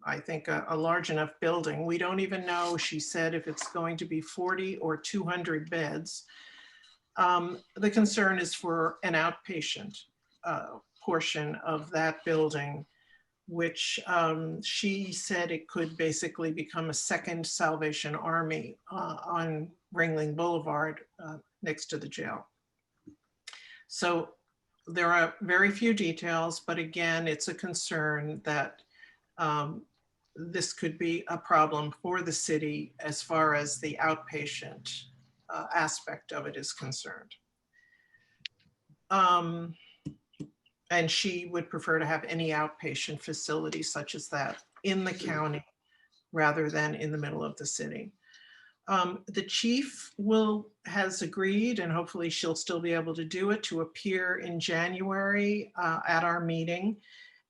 I think a large enough building. We don't even know, she said, if it's going to be 40 or 200 beds. The concern is for an outpatient portion of that building, which she said it could basically become a second Salvation Army on Ringling Boulevard next to the jail. So there are very few details, but again, it's a concern that this could be a problem for the city as far as the outpatient aspect of it is concerned. And she would prefer to have any outpatient facility such as that in the county rather than in the middle of the city. The chief has agreed, and hopefully she'll still be able to do it, to appear in January at our meeting.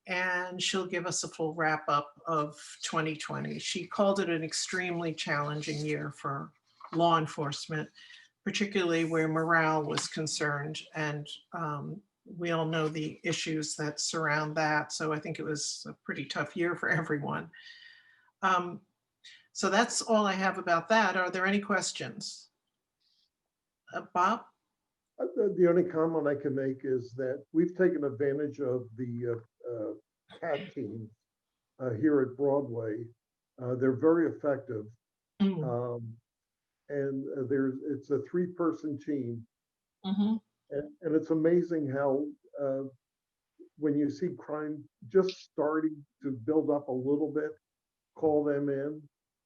And she'll give us a full wrap up of 2020. She called it an extremely challenging year for law enforcement, particularly where morale was concerned. And we all know the issues that surround that. So I think it was a pretty tough year for everyone. So that's all I have about that. Are there any questions? Bob? The only comment I can make is that we've taken advantage of the CAT team here at Broadway. They're very effective. And it's a 3-person team. And it's amazing how when you see crime just starting to build up a little bit, call them in,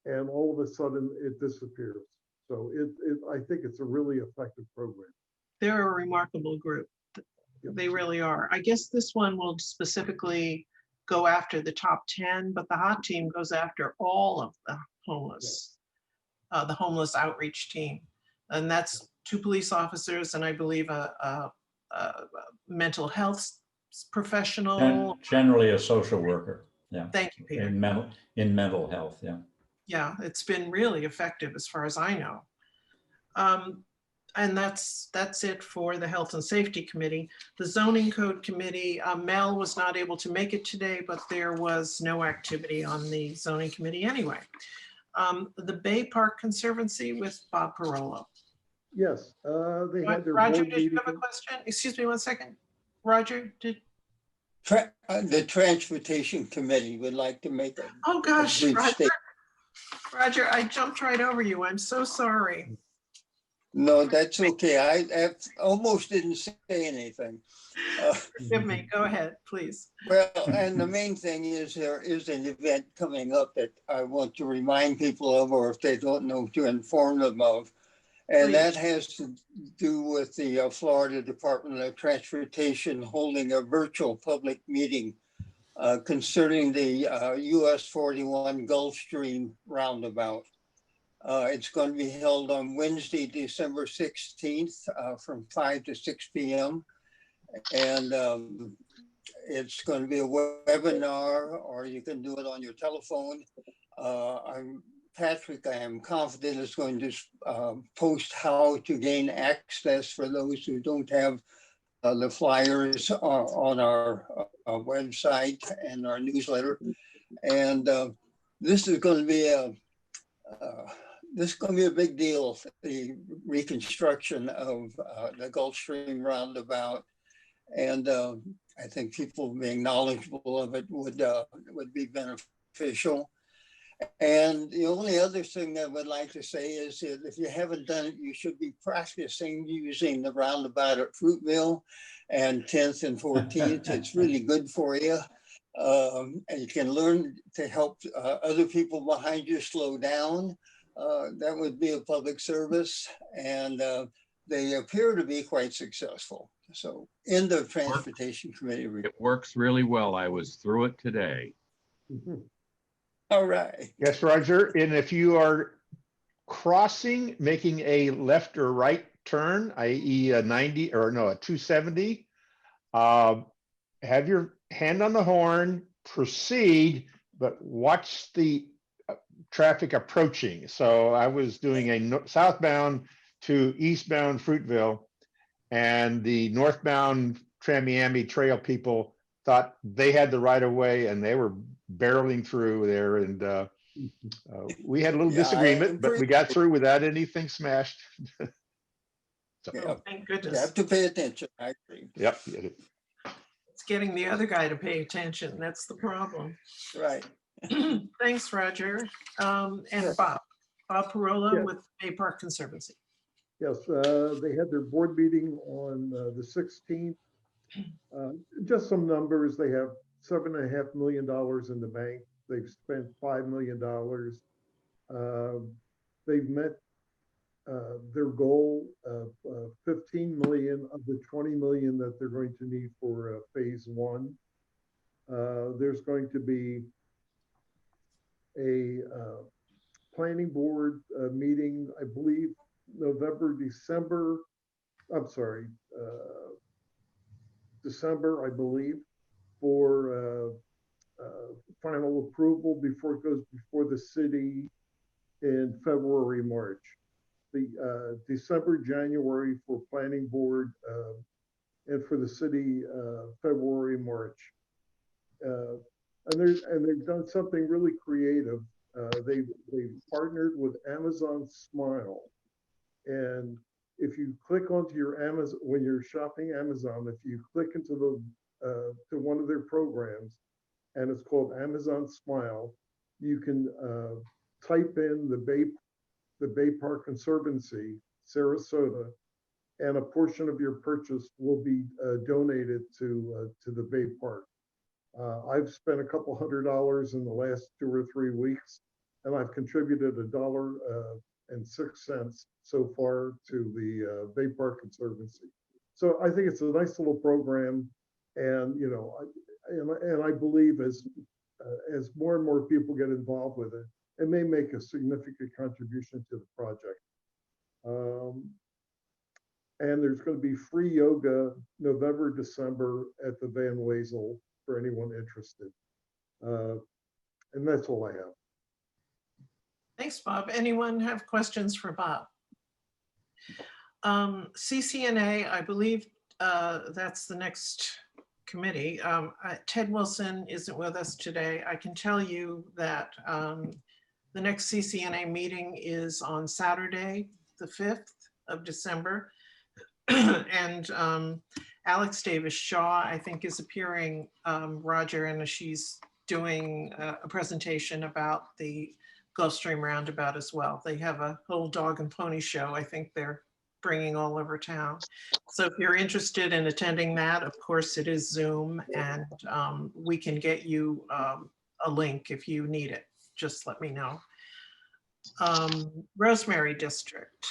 and all of a sudden it disappears. So I think it's a really effective program. They're a remarkable group. They really are. I guess this one will specifically go after the top 10, but the hot team goes after all of the homeless outreach team. And that's 2 police officers and I believe a mental health professional. And generally a social worker. Yeah. Thank you, Peter. In mental health. Yeah. Yeah, it's been really effective as far as I know. And that's it for the Health and Safety Committee. The Zoning Code Committee, Mel was not able to make it today, but there was no activity on the Zoning Committee anyway. The Bay Park Conservancy with Bob Parolo. Yes, they had their Roger, board did you meeting. have a question? Excuse me 1 second. Roger, did? The Transportation Committee would like to make a Oh gosh, brief Roger. statement. Roger, I jumped right over you. I'm so sorry. No, that's okay. I almost didn't say anything. Forgive me. Go ahead, please. Well, and the main thing is there is an event coming up that I want to remind people of, or if they don't know, to inform them of. And Please. that has to do with the Florida Department of Transportation holding a virtual public meeting concerning the US 41 Gulfstream roundabout. It's going to be held on Wednesday, December 16th from 5 to 6 p.m. And it's going to be a webinar, or you can do it on your telephone. Patrick, I am confident, is going to post how to gain access for those who don't have the flyers on our website and our newsletter. And this is going to be a big deal, the reconstruction of the Gulfstream roundabout. And I think people being knowledgeable of it would be beneficial. And the only other thing I would like to say is that if you haven't done it, you should be practicing using the roundabout at Fruitville and 10th and 14th. It's really good for you. And you can learn to help other people behind you slow down. That would be a public service. And they appear to be quite successful. So in the Transportation Committee. It works really well. I was through it today. All right. Yes, Roger. And if you are crossing, making a left or right turn, i.e. a 90 or no, a 270, have your hand on the horn, proceed, but watch the traffic approaching. So I was doing a southbound to eastbound Fruitville, and the northbound Tamiami Trail people thought they had the right of way, and they were barreling through there. And we had a little Yeah, I disagreement, but agree. we got through without anything smashed. So, Yeah, Thank you goodness. have to pay attention. I agree. yep. It's getting the other guy to pay attention. That's the problem. Right. Thanks, Roger. And Sure. Bob Parola Yeah. with Bay Park Conservancy. Yes, they had their board meeting on the 16th. Just some numbers, they have $7.5 million in the bank. They've spent $5 million. They've met their goal of 15 million of the 20 million that they're going to need for phase one. There's going to be a planning board meeting, I believe, December, I believe, for final approval before it goes before the city in February, March. The December, January for planning board, and for the city, February, March. And they've done something really creative. They've partnered with Amazon Smile, and if you click onto your Amazon when you're shopping Amazon, if you click into the to one of their programs, and it's called Amazon Smile, you can type in the Bay Park Conservancy, Sarasota, and a portion of your purchase will be donated to the Bay Park. I've spent a couple $100 in the last 2 or 3 weeks, and I've contributed $1.06 so far to the Bay Park Conservancy. So I think it's a nice little program, and you know, I believe as more and more people get involved with it, it may make a significant contribution to the project. And there's going to be free yoga November, December at the Van Wezel for anyone interested. And that's all I have. Thanks, Bob. Anyone have questions for Bob? CCNA, I believe that's the next committee. Ted Wilson isn't with us today. I can tell you that the next CCNA meeting is on Saturday, the 5th of December. And Alex Davis Shaw, I think, is appearing, Roger, and she's doing a presentation about the Gulfstream Roundabout as well. They have a whole dog and pony show I think they're bringing all over town. So if you're interested in attending that, of course it is Zoom, and we can get you a link if you need it. Just let me know. Rosemary District.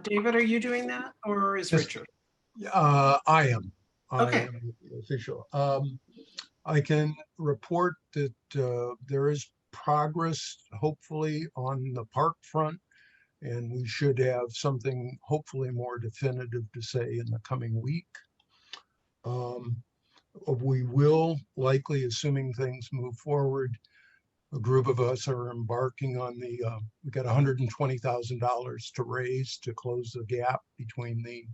David, are you doing that, or is Yes. Richard? I am. Okay. I am official. I can report that there is progress, hopefully, on the park front, and we should have something hopefully more definitive to say in the coming week. We will likely, assuming things move forward, a group of us are embarking on the, we got $120,000 to raise to close the gap between the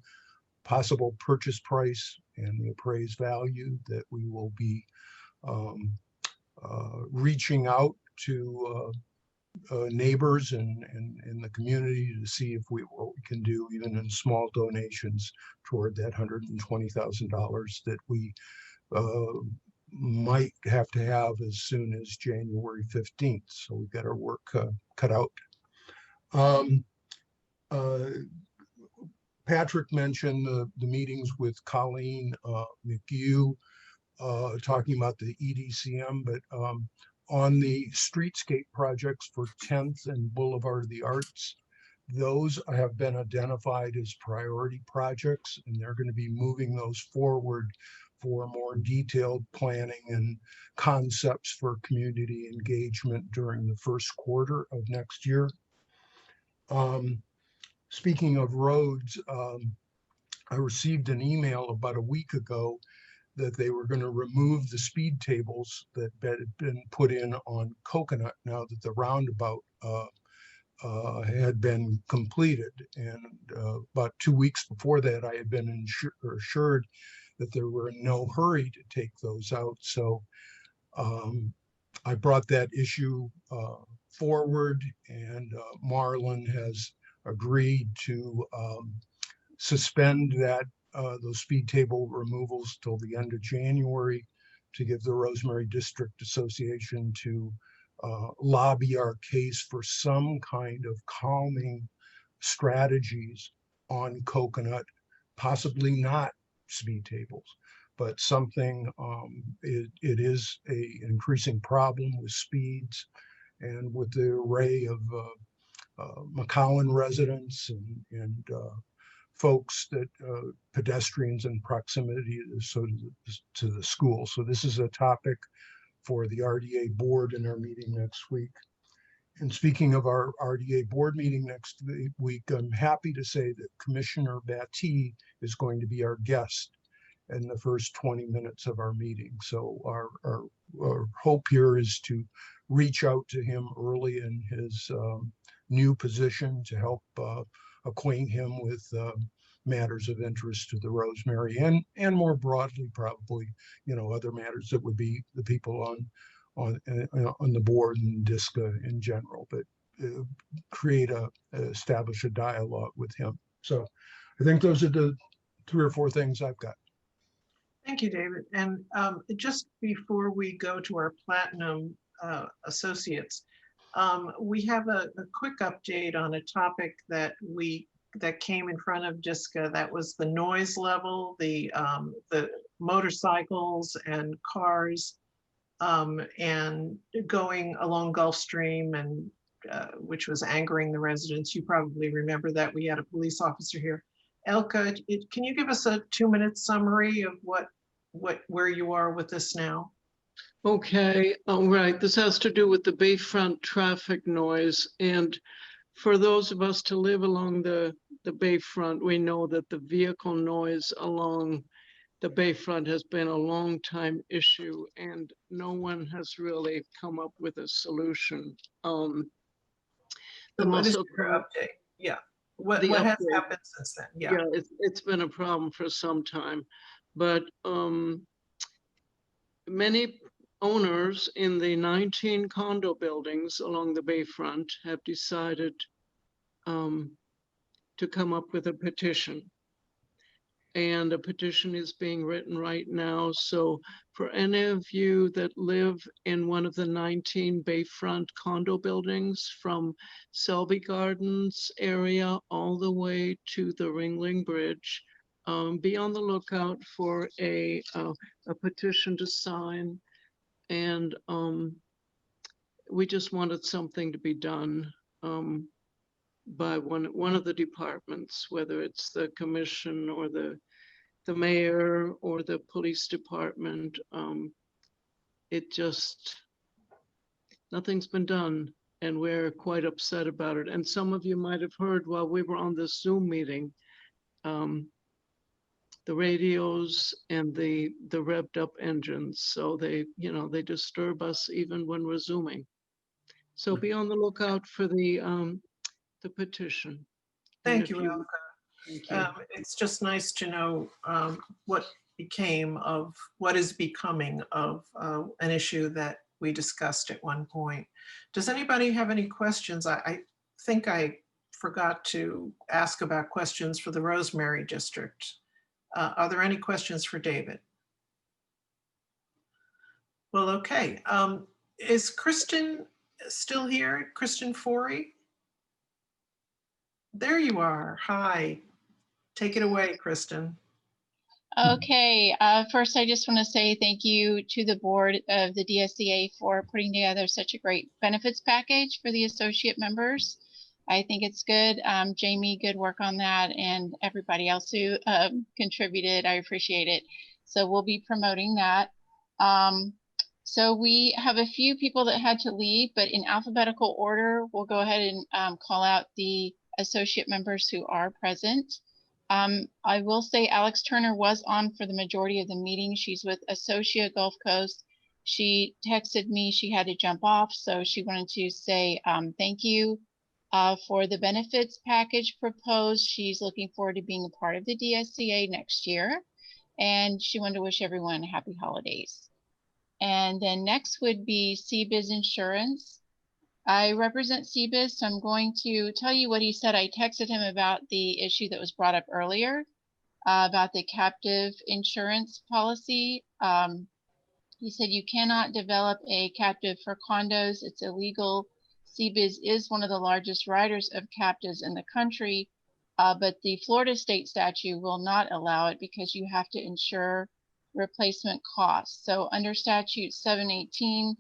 possible purchase price and the appraised value, that we will be reaching out to neighbors and in the community to see if what we can do, even in small donations, toward that $120,000 that we might have to have as soon as January 15th. So we've got our work cut out. Patrick mentioned the meetings with Colleen McHugh, talking about the EDCM, but on the streetscape projects for 10th and Boulevard of the Arts, those have been identified as priority projects, and they're going to be moving those forward for more detailed planning and concepts for community engagement during the first quarter of next year. Speaking of roads, I received an email about a week ago that they were going to remove the speed tables that had been put in on Coconut now that the roundabout had been completed. And about 2 weeks before that, I had been assured that there were in no hurry to take those out. So I brought that issue forward, and Marlon has agreed to suspend those speed table removals till the end of January to give the Rosemary District Association to lobby our case for some kind of calming strategies on Coconut, possibly not speed tables, but something. It is a increasing problem with speeds, and with the array of McCowan residents and folks that pedestrians in proximity to the school. So this is a topic for the RDA board in our meeting next week. And speaking of our RDA board meeting next week, I'm happy to say that Commissioner Batty is going to be our guest in the first 20 minutes of our meeting. So our hope here is to reach out to him early in his new position to help acquaint him with matters of interest to the Rosemary and more broadly, probably, other matters that would be the people on the board and Dsca in general, but establish a dialogue with him. So I think those are the 3 or 4 things I've got. Thank you, David. And just before we go to our Platinum associates, we have a quick update on a topic that came in front of Dsca. That was the noise level, the motorcycles and cars, and going along Gulfstream, and which was angering the residents. You probably remember that. We had a police officer here. Elka, can you give us a 2-minute summary of where you are with this now? Okay, all right. This has to do with the Bayfront traffic noise. And for those of us to live along the Bayfront, we know that the vehicle noise along the Bayfront has been a long time issue, and no one has really come up with a solution. What is your update? Yeah. What has happened since then? Yeah, it's been a problem for some time, but many owners in the 19 condo buildings along the Bayfront have decided to come up with a petition. And a petition is being written right now. So for any of you that live in one of the 19 Bayfront condo buildings, from Selby Gardens area all the way to the Ringling Bridge, be on the lookout for a petition to sign. And we just wanted something to be done by one of the departments, whether it's the commission or the mayor or the police department. Nothing's been done, and we're quite upset about it. And some of you might have heard while we were on this Zoom meeting, the radios and the revved up engines. So they disturb us even when we're Zooming. So be on the lookout for the petition. Thank you, Elka. It's just nice to know what is becoming of an issue that we discussed at one point. Does anybody have any questions? I think I forgot to ask about questions for the Rosemary District. Are there any questions for David? Well, okay. Is Kristen still here? Kristen Forey? There you are. Hi. Take it away, Kristen. Okay. First, I just want to say thank you to the board of the DSCA for putting together such a great benefits package for the associate members. I think it's good. Jamie, good work on that, and everybody else who contributed. I appreciate it. So we'll be promoting that. So we have a few people that had to leave, but in alphabetical order, we'll go ahead and call out the associate members who are present. I will say Alex Turner was on for the majority of the meeting. She's with Associate Gulf Coast. She texted me, she had to jump off, so she wanted to say thank you for the benefits package proposed. She's looking forward to being a part of the DSCA next year, and she wanted to wish everyone happy holidays. And then next would be CBiz Insurance. I represent CBiz, so I'm going to tell you what he said. I texted him about the issue that was brought up earlier about the captive insurance policy. He said you cannot develop a captive for condos. It's illegal. CBiz is one of the largest writers of captives in the country, but the Florida state statute will not allow it because you have to insure replacement costs. So under statute 718,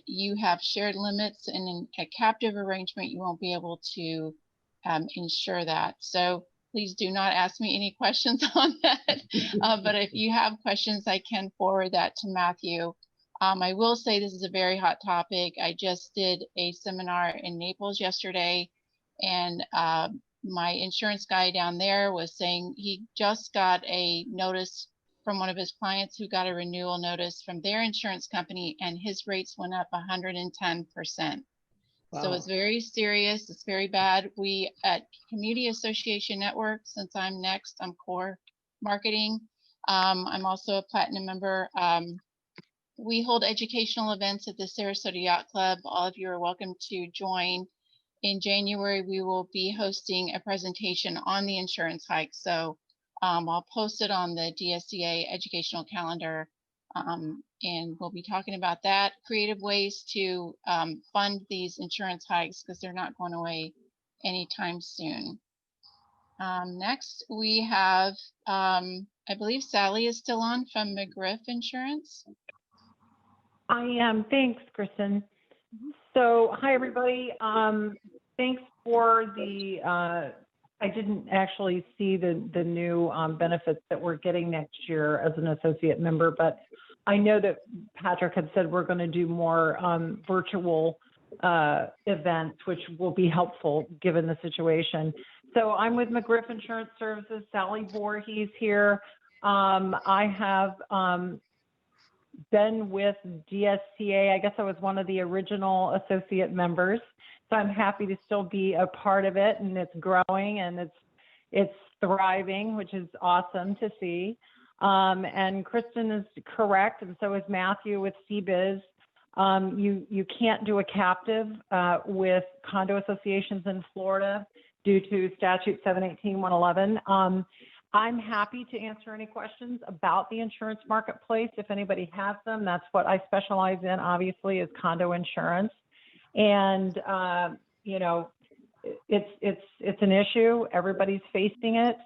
you have shared limits, and in a captive arrangement, you won't be able to insure that. So please do not ask me any questions on that. But if you have questions, I can forward that to Matthew. I will say this is a very hot topic. I just did a seminar in Naples yesterday, and my insurance guy down there was saying he just got a notice from one of his clients who got a renewal notice from their insurance company, and his rates went up 110%. Wow. So it's very serious. It's very bad. We at Community Association Network, since I'm next, I'm core marketing. I'm also a platinum member. We hold educational events at the Sarasota Yacht Club. All of you are welcome to join. In January, we will be hosting a presentation on the insurance hike. So I'll post it on the DSCA educational calendar, and we'll be talking about that, creative ways to fund these insurance hikes because they're not going away anytime soon. Next, we have, I believe Sally is still on from McGriff Insurance. I am. Thanks, Kristen. So, hi, everybody. Thanks for the I didn't actually see the new benefits that we're getting next year as an associate member, but I know that Patrick had said we're going to do more virtual events, which will be helpful given the situation. So I'm with McGriff Insurance Services, Sally Voorhees here. I have been with DSCA. I guess I was one of the original associate members. So I'm happy to still be a part of it, and it's growing and it's thriving, which is awesome to see. And Kristen is correct, and so is Matthew with CBiz. You can't do a captive with condo associations in Florida due to statute 718-111. I'm happy to answer any questions about the insurance marketplace if anybody has them. That's what I specialize in, obviously, is condo insurance. And you know, it's an issue. Everybody's facing it,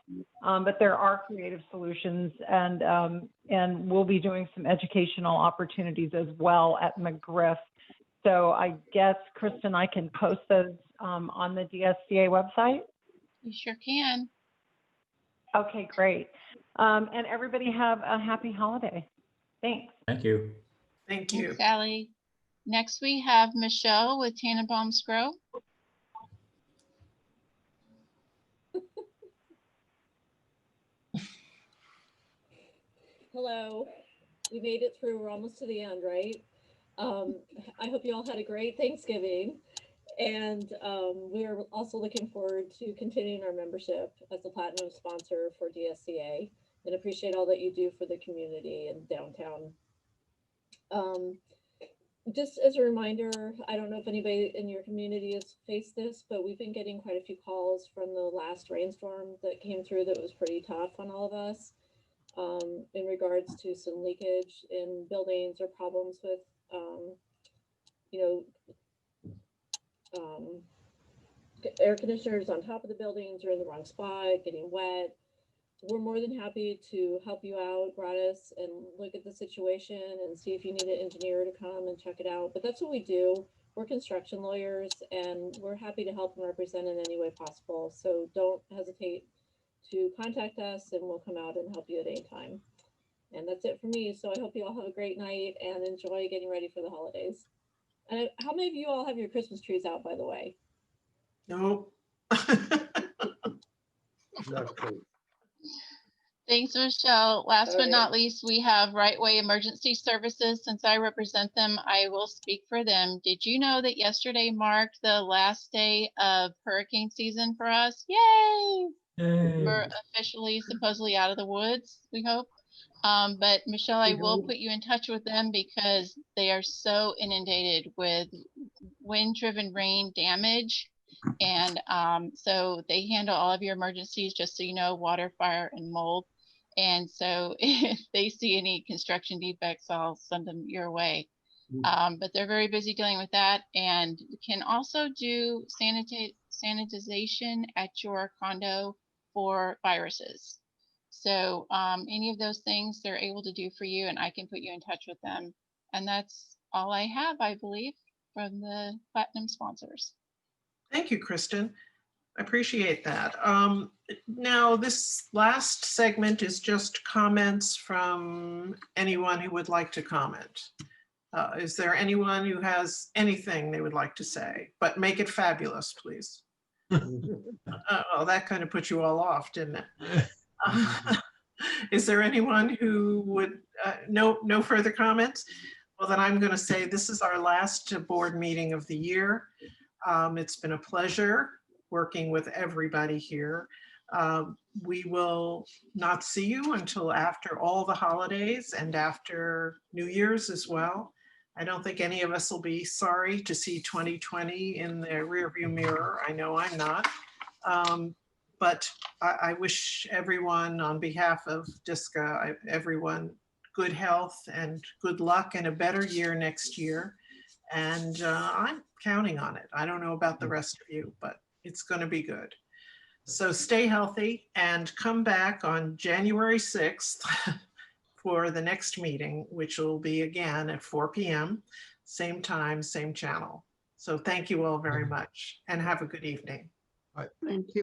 but there are creative solutions, and we'll be doing some educational opportunities as well at McGriff. So I guess, Kristen, I can post those on the DSCA website. You sure can. Okay, great. And everybody have a happy holiday. Thanks. Thank you. Thank you. Thanks, Sally. Next, we have Michelle with Tannenbaum's Grove. Hello. We made it through. We're almost to the end, right? I hope you all had a great Thanksgiving. And we are also looking forward to continuing our membership as a platinum sponsor for DSCA, and appreciate all that you do for the community in downtown. Just as a reminder, I don't know if anybody in your community has faced this, but we've been getting quite a few calls from the last rainstorm that came through that was pretty tough on all of us in regards to some leakage in buildings or problems with, air conditioners on top of the buildings or in the wrong spot, getting wet. We're more than happy to help you out, gratis, and look at the situation and see if you need an engineer to come and check it out. But that's what we do. We're construction lawyers, and we're happy to help and represent in any way possible. So don't hesitate to contact us, and we'll come out and help you at any time. And that's it for me. So I hope you all have a great night and enjoy getting ready for the holidays. And how many of you all have your Christmas trees out, by the way? Nope. Not quite. Thanks, Michelle. Last All but right. not least, we have Right Way Emergency Services. Since I represent them, I will speak for them. Did you know that yesterday marked the last day of hurricane season for us? Yay! We're officially supposedly out of the woods, we hope. But Michelle, I will put you in touch with them because they are so inundated with wind-driven rain damage. And so they handle all of your emergencies, just so you know, water, fire, and mold. And so if they see any construction defects, I'll send them your way. But they're very busy dealing with that, and can also do sanitization at your condo for viruses. So any of those things they're able to do for you, and I can put you in touch with them. And that's all I have, I believe, from the Platinum sponsors. Thank you, Kristen. I appreciate that. Now, this last segment is just comments from anyone who would like to comment. Is there anyone who has anything they would like to say? But make it fabulous, please. Oh, that kind of put you all off, didn't it? Is there anyone who would, no further comments? Well, then I'm going to say this is our last board meeting of the year. It's been a pleasure working with everybody here. We will not see you until after all the holidays and after New Year's as well. I don't think any of us will be sorry to see 2020 in the rearview mirror. I know I'm not. But I wish everyone on behalf of Dsca, everyone good health and good luck and a better year next year. And I'm counting on it. I don't know about the rest of you, but it's going to be good. So stay healthy and come back on January 6th for the next meeting, which will be again at 4 p.m., same time, same channel. So thank you all very much and have a good evening. Thank you.